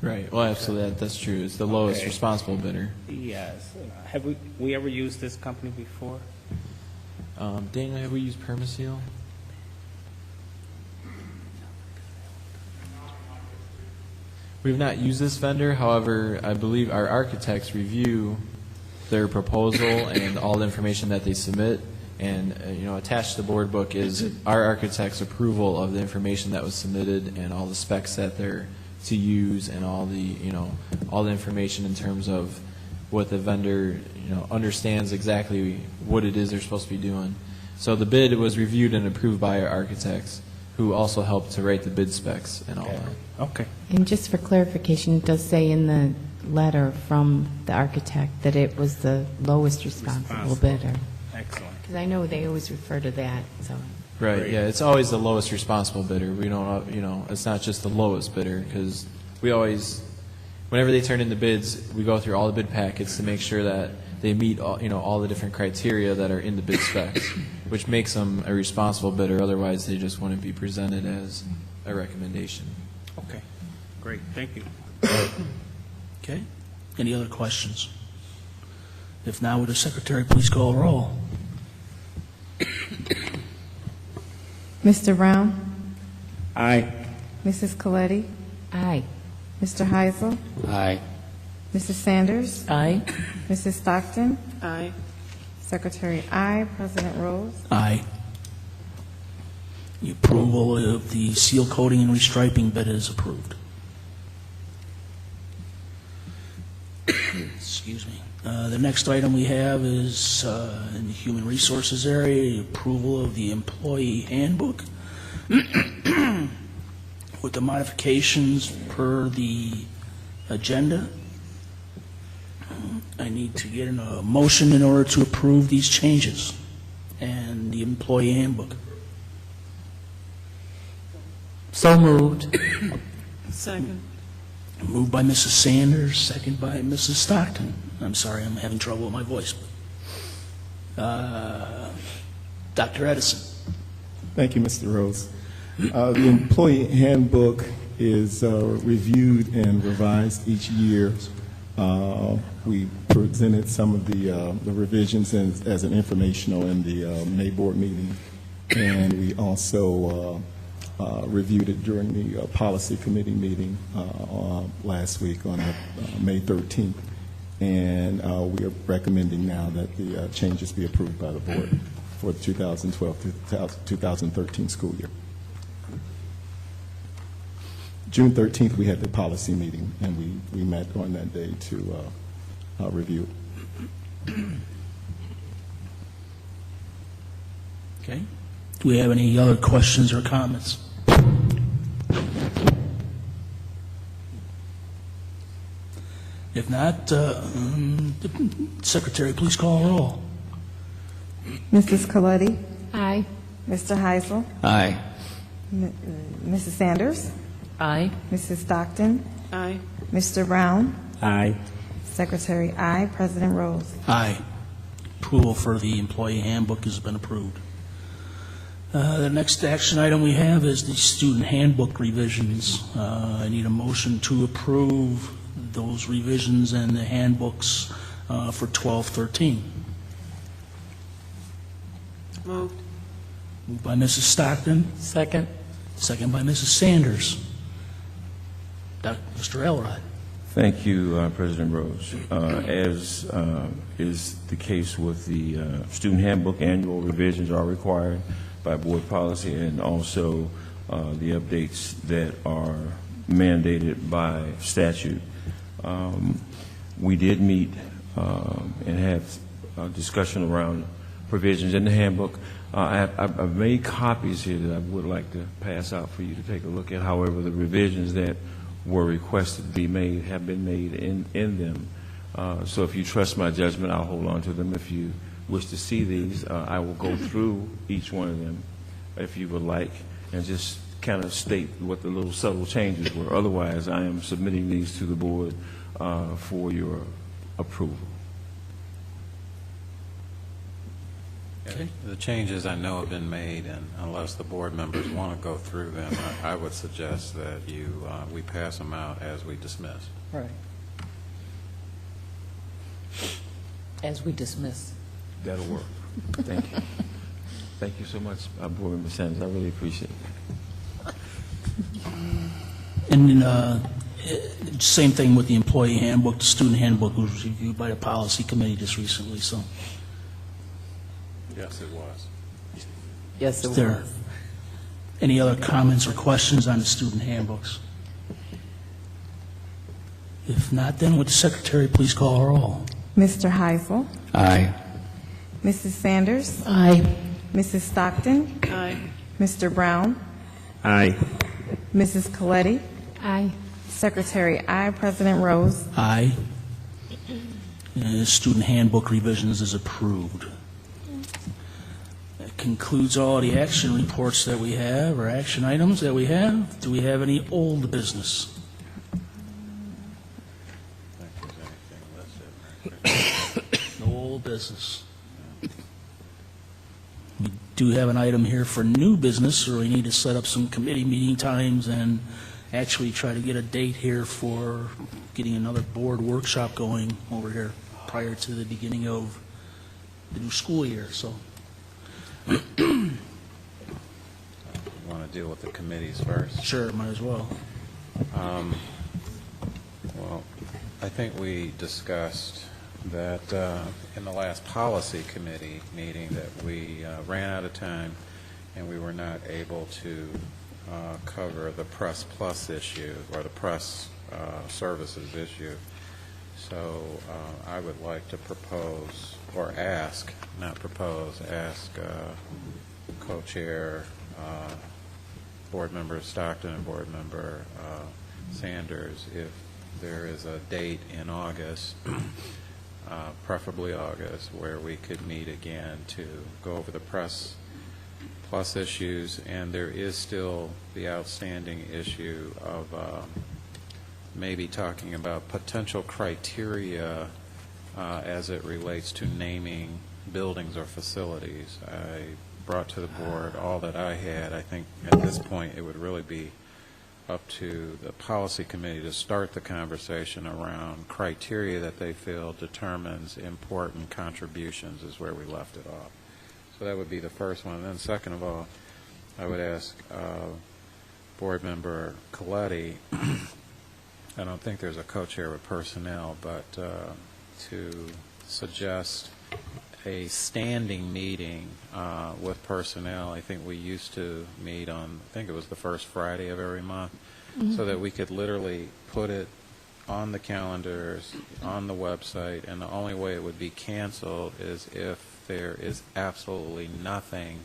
Right. Well, absolutely. That's true. It's the lowest responsible bidder. Yes. Have we ever used this company before? Daniel, have we used Permaseal? We've not used this vendor. However, I believe our architects review their proposal and all the information that they submit. And attached to the board book is our architect's approval of the information that was submitted and all the specs that they're to use and all the information in terms of what the vendor understands exactly what it is they're supposed to be doing. So the bid was reviewed and approved by our architects, who also helped to write the bid specs and all that. Okay. And just for clarification, it does say in the letter from the architect that it was the lowest responsible bidder. Excellent. Because I know they always refer to that, so. Right, Great. yeah, it's always the lowest responsible bidder. We don't, it's not just the lowest bidder, because we always, whenever they turn in the bids, we go through all the bid packets to make sure that they meet all the different criteria that are in the bid specs, which makes them a responsible bidder. Otherwise, they just wouldn't be presented as a recommendation. Okay. Great. Thank you. Okay. Any other questions? If not, would the secretary please call a roll? Mr. Brown? Aye. Mrs. Coletti? Aye. Mr. Heisel? Aye. Mrs. Sanders? Aye. Mrs. Stockton? Aye. Secretary, aye. President Rose? Aye. The approval of the seal coating and restriping bid is approved. The next item we have is in the Human Resources area, approval of the employee handbook with the modifications per the agenda. I need to get a motion in order to approve these changes and the employee handbook. So moved. Second. Moved by Mrs. Sanders, second by Mrs. Stockton. I'm sorry, I'm having trouble with my voice. Dr. Edison. Thank you, Mr. Rose. The employee handbook is reviewed and revised each year. We presented some of the revisions as an informational in the May board meeting, and we also reviewed it during the policy committee meeting last week on May 13th. And we are recommending now that the changes be approved by the board for the 2012-2013 school year. June 13th, we had the policy meeting, and we met on that day to review it. Okay. Do we have any other questions or comments? If not, Secretary, please call a roll. Mrs. Coletti? Aye. Mr. Heisel? Aye. Mrs. Sanders? Aye. Mrs. Stockton? Aye. Mr. Brown? Aye. Secretary, aye. President Rose? Aye. Approval for the employee handbook has been approved. The next action item we have is the student handbook revisions. I need a motion to approve those revisions and the handbooks for 12-13. Moved. Moved by Mrs. Stockton, Second. second by Mrs. Sanders. Mr. Elrod. Thank you, President Rose. As is the case with the student handbook, annual revisions are required by board policy, and also the updates that are mandated by statute. We did meet and have a discussion around provisions in the handbook. I've made copies here that I would like to pass out for you to take a look at. However, the revisions that were requested to be made have been made in them. So if you trust my judgment, I'll hold on to them. If you wish to see these, I will go through each one of them, if you would like, and just kind of state what the little subtle changes were. Otherwise, I am submitting these to the board for your approval. Okay. The changes I know have been made, and unless the board members want to go through them, I would suggest that we pass them out as we dismiss. Right. As we dismiss. That'll work. Thank you. Thank you so much, Board Member Sanders. I really appreciate it. And same thing with the employee handbook. The student handbook was reviewed by the policy committee just recently, so. Yes, it was. Yes, it Is there was. any other comments or questions on the student handbooks? If not, then would the secretary please call a roll? Mr. Heisel? Aye. Mrs. Sanders? Aye. Mrs. Stockton? Aye. Mr. Brown? Aye. Mrs. Coletti? Aye. Secretary, aye. President Rose? Aye. Student handbook revisions is approved. That concludes all the action reports that we have, or action items that we have. Do we have any old business? No old business. We do have an item here for new business, or we need to set up some committee meeting times and actually try to get a date here for getting another board workshop going over here prior to the beginning of the new school year, so. You want to deal with the committees first? Sure, might as well. Well, I think we discussed that in the last policy committee meeting that we ran out of time and we were not able to cover the Press Plus issue or the press services issue. So I would like to propose, or ask, not propose, ask co-chair, board member Stockton and board member Sanders if there is a date in August, preferably August, where we could meet again to go over the press plus issues, and there is still the outstanding issue of maybe talking about potential criteria as it relates to naming buildings or facilities. I brought to the board all that I had. I think at this point it would really be up to the policy committee to start the conversation around criteria that they feel determines important contributions is where we left it off. So that would be the first one. And then second of all, I would ask board member Coletti, I don't think there's a co-chair with personnel, but to suggest a standing meeting with personnel. I think we used to meet on, I think it was the first Friday of every month, so that we could literally put it on the calendars, on the website, and the only way it would be canceled is if there is absolutely nothing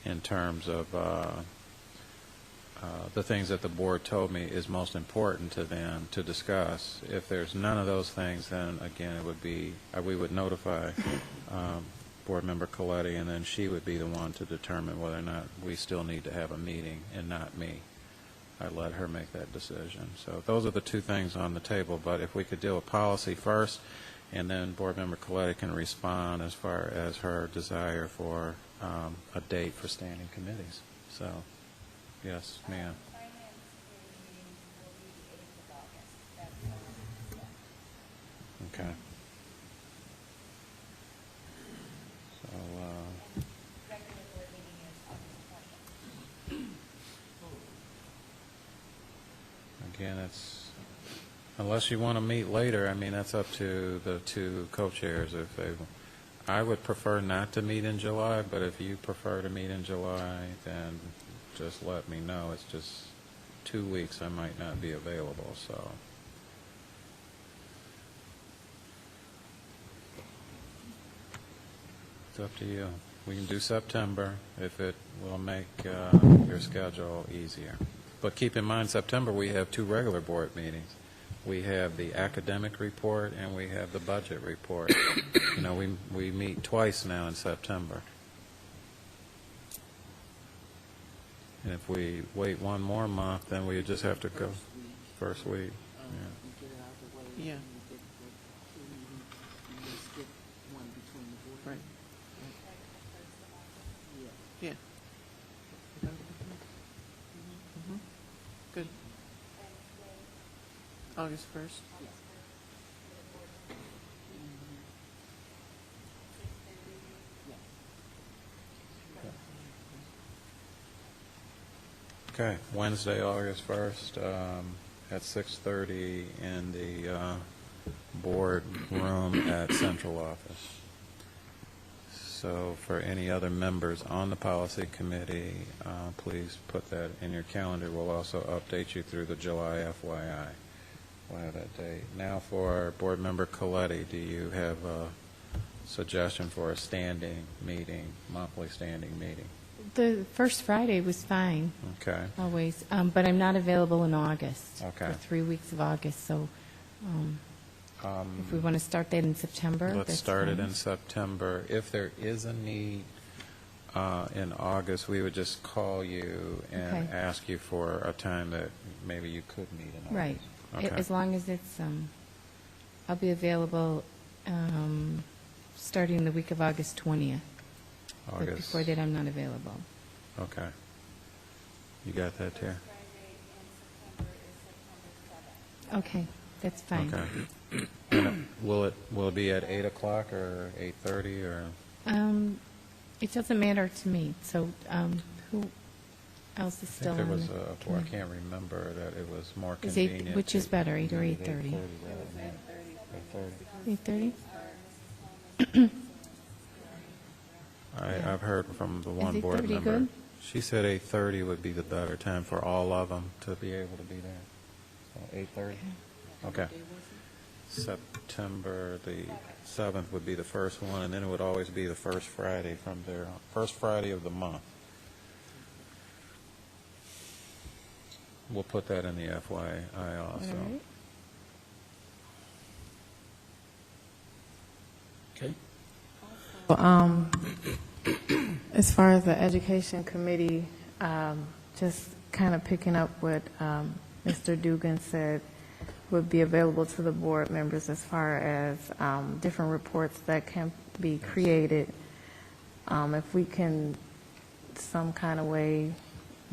in terms of the things that the board told me is most important to them to discuss. If there's none of those things, then again it would be, we would notify board member Coletti, and then she would be the one to determine whether or not we still need to have a meeting, and not me. I let her make that decision. So those are the two things on the table, but if we could deal with policy first, and then board member Coletti can respond as far as her desire for a date for standing committees. So, yes, ma'am. Okay. So, again, it's, unless you want to meet later, I mean, that's up to the two co-chairs. If they, I would prefer not to meet in July, but if you prefer to meet in July, then just let me know. It's just 2 weeks I might not be available, so. It's up to you. We can do September if it will make your schedule easier. But keep in mind, September we have 2 regular board meetings. We have the academic report and we have the budget report. You know, we meet twice now in September. And if we wait one more month, then we just have to go first week. Yeah. Right. Yeah. Good. August 1st? Okay, Wednesday, August 1st, at 6:30 in the board room at central office. So for any other members on the policy committee, please put that in your calendar. We'll also update you through the July FYI. We'll have that date. Now for board member Coletti, do you have a suggestion for a standing meeting, monthly standing meeting? The first Friday was fine. Okay. Always. But I'm not available in August. Okay. For 3 weeks of August, so if we want to start that in September, Let's that's start it fine. in September. If there is a need in August, we would just call you and Okay. ask you for a time that maybe you could meet in August. Right. Okay. As long as it's, I'll be available starting the week of August 20th. But August. before that, I'm not available. Okay. You got that, Tara? Okay, that's fine. Okay. And will it be at 8 o'clock or 8:30 or? It doesn't matter to me, so who else is I still think there on was the I committee? can't remember that it was more Is convenient. which is better, 8 or maybe 8:30? 8:30. 8:30? I've heard from the one Is board 8:30 member. good? She said 8:30 would be the better time for all of them to be able to be there. So 8:30? Okay. September the 7th would be the first one, and then it would always be the first Friday from there, first Friday of the month. We'll put that in the FYI also. All right. Okay. As far as the education committee, just kind of picking up what Mr. Dugan said would be available to the board members as far as different reports that can be created. If we can some kind of way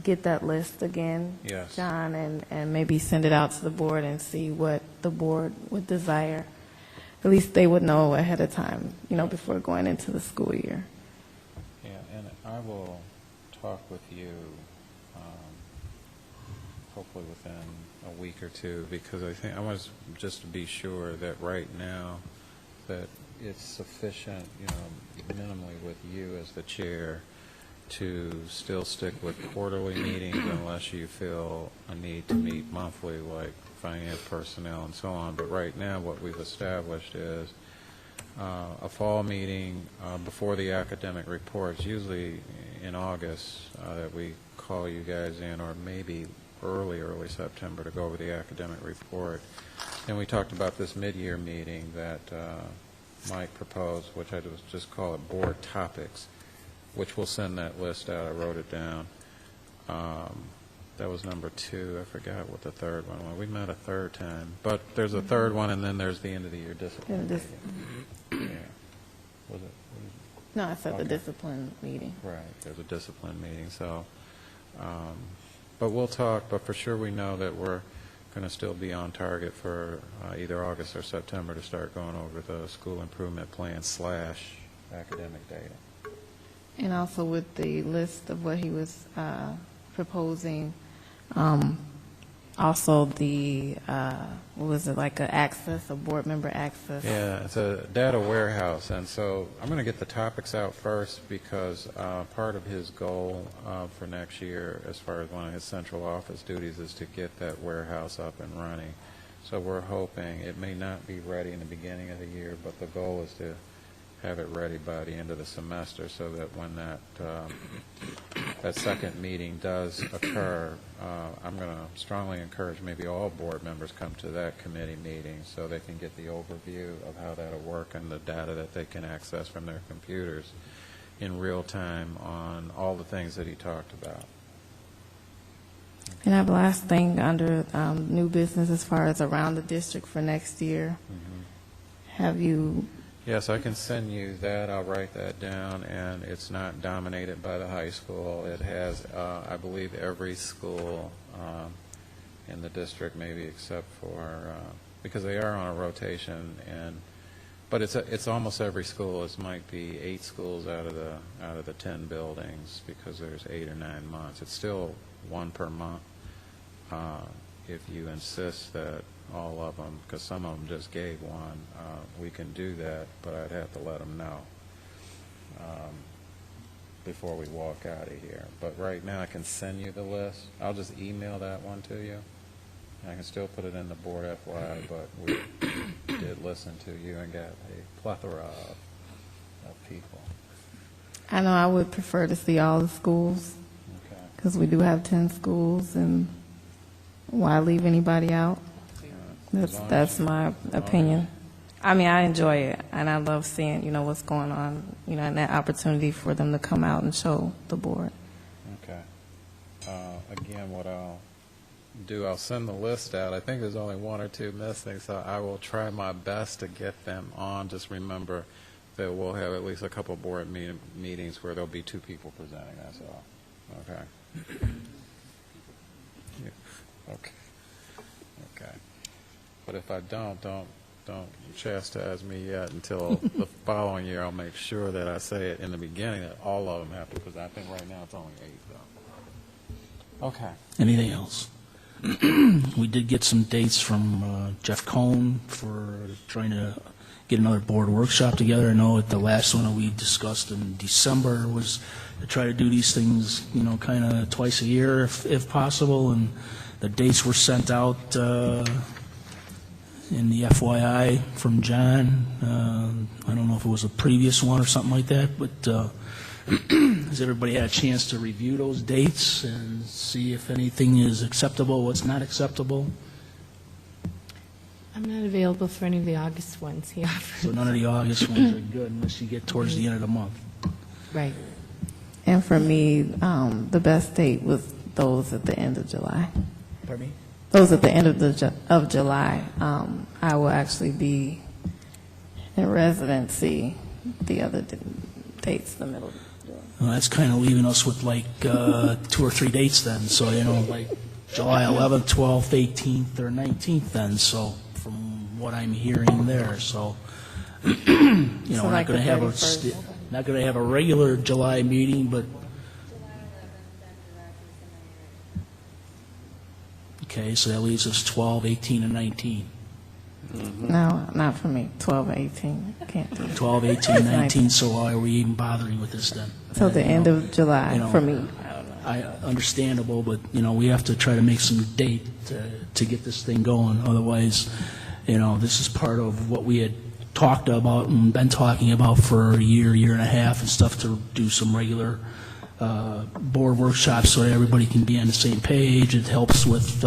get that list again, Yes. John, and maybe send it out to the board and see what the board would desire. At least they would know ahead of time, before going into the school year. Yeah, and I will talk with you hopefully within a week or two, because I want just to be sure that right now that it's sufficient, minimally with you as the chair, to still stick with quarterly meetings unless you feel a need to meet monthly, like finance personnel and so on. But right now what we've established is a fall meeting before the academic reports, usually in August, that we call you guys in, or maybe early September, to go over the academic report. And we talked about this mid-year meeting that Mike proposed, which I just call it board topics, which we'll send that list out. I wrote it down. That was number 2. I forgot what the third one was. We met a third time. But there's a third one, and then there's the end of the year discipline meeting. Yeah. Was it? No, I said Okay. the discipline meeting. Right. There's a discipline meeting. So, but we'll talk. But for sure we know that we're going to still be on target for either August or September to start going over the school improvement plan / academic data. And also with the list of what he was proposing, also the, what was it, like a board member access? Yeah, it's a data warehouse, and so I'm going to get the topics out first, because part of his goal for next year, as far as one of his central office duties, is to get that warehouse up and running. So we're hoping it may not be ready in the beginning of the year, but the goal is to have it ready by the end of the semester, so that when that second meeting does occur, I'm going to strongly encourage maybe all board members come to that committee meeting so they can get the overview of how that'll work and the data that they can access from their computers in real time on all the things that he talked about. And I have last thing under new business as far as around the district for next year. Have you? Yes, I can send you that. I'll write that down, and it's not dominated by the high school. It has, I believe, every school in the district, maybe except for, because they are on a rotation, but it's almost every school. It might be 8 schools out of the 10 buildings, because there's 8 or 9 months. It's still 1 per month if you insist that all of them, because some of them just gave 1. We can do that, but I'd have to let them know before we walk out of here. But right now I can send you the list. I'll just email that one to you. I can still put it in the board FYI, but we did listen to you and got a plethora of people. I know I would prefer to see all the schools, because we do have 10 schools, and why leave anybody out? That's my opinion. I mean, I enjoy it, and I love seeing, what's going on, and that opportunity for them to come out and show the board. Okay. Again, what I'll do, I'll send the list out. I think there's only 1 or 2 missing, so I will try my best to get them on. Just remember that we'll have at least a couple board meetings where there'll be 2 people presenting, that's all. Okay. Yeah. Okay. Okay. But if I don't chastise me yet until the following year. I'll make sure that I say it in the beginning that all of them have to present. I think right now it's only 8, though. Okay. Anything else? We did get some dates from Jeff Cohn for trying to get another board workshop together. I know at the last one we discussed in December was to try to do these things, kind of twice a year if possible, and the dates were sent out in the FYI from John. I don't know if it was a previous one or something like that, but has everybody had a chance to review those dates and see if anything is acceptable, what's not acceptable? I'm not available for any of the August ones he offered. So none of the August ones are good unless you get towards the end of the month. Right. And for me, the best date was those at the end of July. Pardon me? Those at the end of July. I will actually be in residency the other dates, the middle. Well, that's kind of leaving us with like 2 or 3 dates then. So, like July 11th, 12th, 18th, or 19th then. So from what I'm hearing there. So, So we're like not going to the have 31st. not going to have a regular July meeting, but okay, so that leaves us 12, 18, and 19. No, not for me. 12, 18. Can't do it. 12, 18, 19, so why are we even bothering with this then? Till the end of July for me. Understandable, but, we have to try to make some date to get this thing going. Otherwise, this is part of what we had talked about and been talking about for a year and a half and stuff, to do some regular board workshops so that everybody can be on the same page. It helps with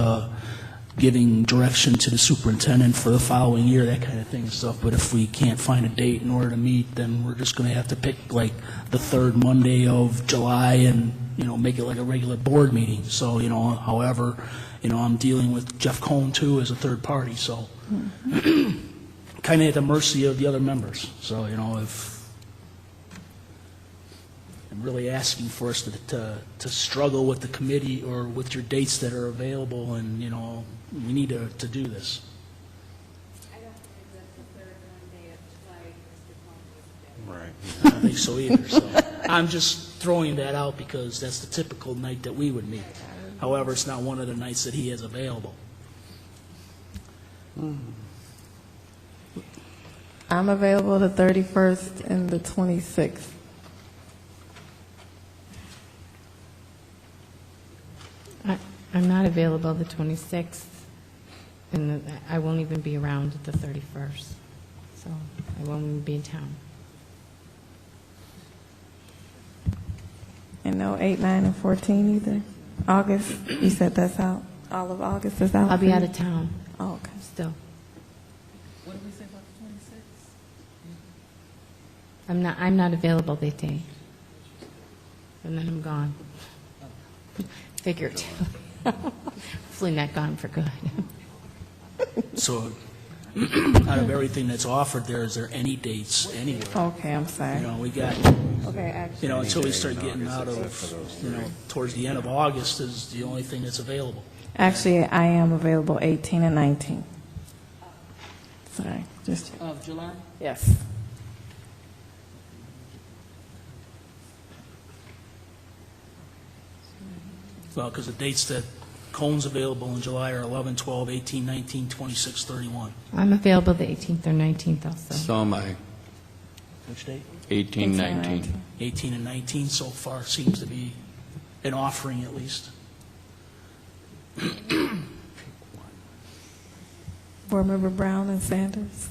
giving direction to the superintendent for the following year, that kind of thing and stuff. But if we can't find a date in order to meet, then we're just going to have to pick like the third Monday of July and, make it like a regular board meeting. So, however, I'm dealing with Jeff Cohn too as a third party, so kind of at the mercy of the other members. So, if I'm really asking for us to struggle with the committee or with your dates that are available, and, we need to do this. I don't think that's the third Monday of July, Mr. Combs. I don't think so either. So I'm just throwing that out because that's the typical night that we would meet. However, it's not one of the nights that he has available. I'm available the 31st and the 26th. I'm not available the 26th, and I won't even be around the 31st, so I won't even be in town. And no 8, 9, and 14 either? August, you said that's out? All of August is out? I'll for be you? out of town Oh, okay. still. What did we say about the 26th? I'm not available that day, and then I'm gone. Figured. Hopefully not gone for good. So out of everything that's offered there, is there any dates anywhere? Okay, I'm sorry. We got, Okay, actually. until we start getting out of, towards the end of August is the only thing that's available. Actually, I am available 18 and 19. Sorry, just. Of July? Yes. Well, because the dates that Cohn's available in July are 11, 12, 18, 19, 26, 31. I'm available the 18th or 19th also. So am I. Which date? 18, 19. 18 and 19 so far seems to be an offering at least. Board Member Brown and Sanders.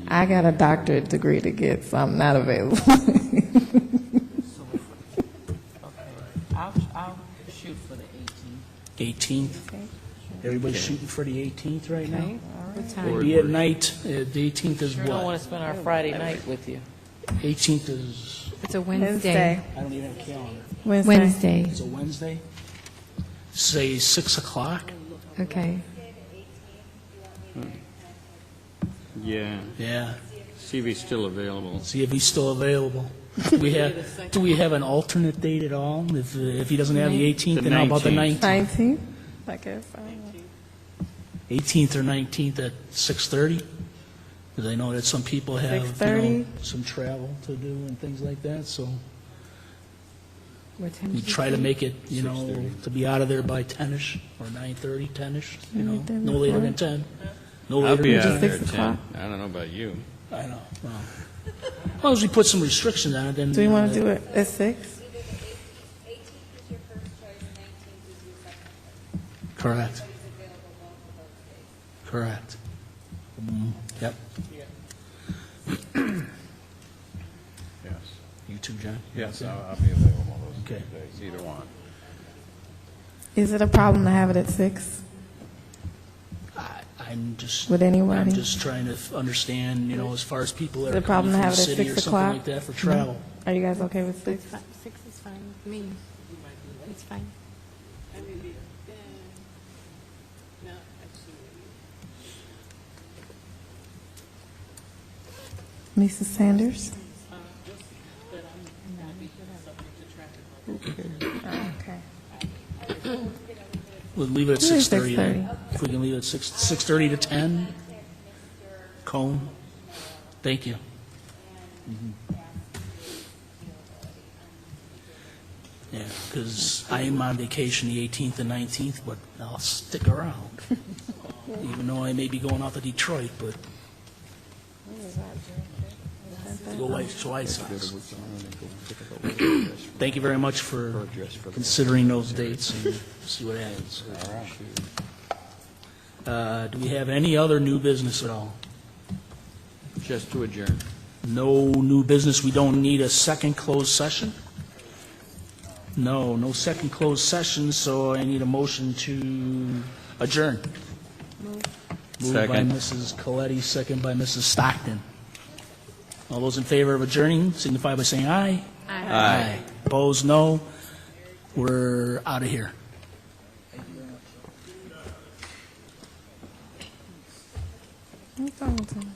I got a doctorate degree to get, so I'm not available. I'll shoot for the 18th. 18th. Everybody's shooting for the 18th right now? What It'd time? be at night. The 18th is Sure don't want what? to spend our Friday night with you. 18th is, It's a Wednesday. I don't even have a calendar. Wednesday. It's a Wednesday? Say 6 o'clock? Okay. Yeah. Yeah. See if he's still available. See if he's still available. Do we have an alternate date at all? If he doesn't have the 18th, then how about the 19th? 19th? I guess. 18th or 19th at 6:30? Because I know that some people have, 6:30? some travel to do and things like that, so What time? we did you try to say? make it, to be out of there by 10-ish or 9:30, 10-ish, Anything no later before? than 10. No I'll later be than out of there 6 at 10. o'clock. I don't know about you. I know. Well, as long as we put some restrictions on it, then. Do you want to do it at 6? Correct. Everybody's available both of those days. Correct. Yep. Yes. You too, John? Yes, I'll be available those Okay. days, either one. Is it a problem to have it at 6? I'm just. Would anybody? I'm just trying to understand, you know, as far as people that Is are it a problem coming to from the have it at city 6 or something o'clock? like that for travel. Are you guys okay with 6? 6 is fine with me. It's fine. Mrs. Sanders? Okay. We'll leave it at Yeah, 6:30. 6:30. If we can leave it at 6:30 to 10. Cone. Thank you. Yeah, because I am on vacation the 18th and 19th, but I'll stick around. Even though I may be going out to Detroit, but to go White Sox. Thank you very much for considering those dates and see what happens. Do we have any other new business at all? Just to adjourn. No new business. We don't need a second closed session? No second closed session, so I need a motion to adjourn. Moved by Second. Mrs. Coletti, second by Mrs. Stockton. All those in favor of adjourning signify by saying aye. Aye. Opposed, no. We're out of here. What's wrong with him?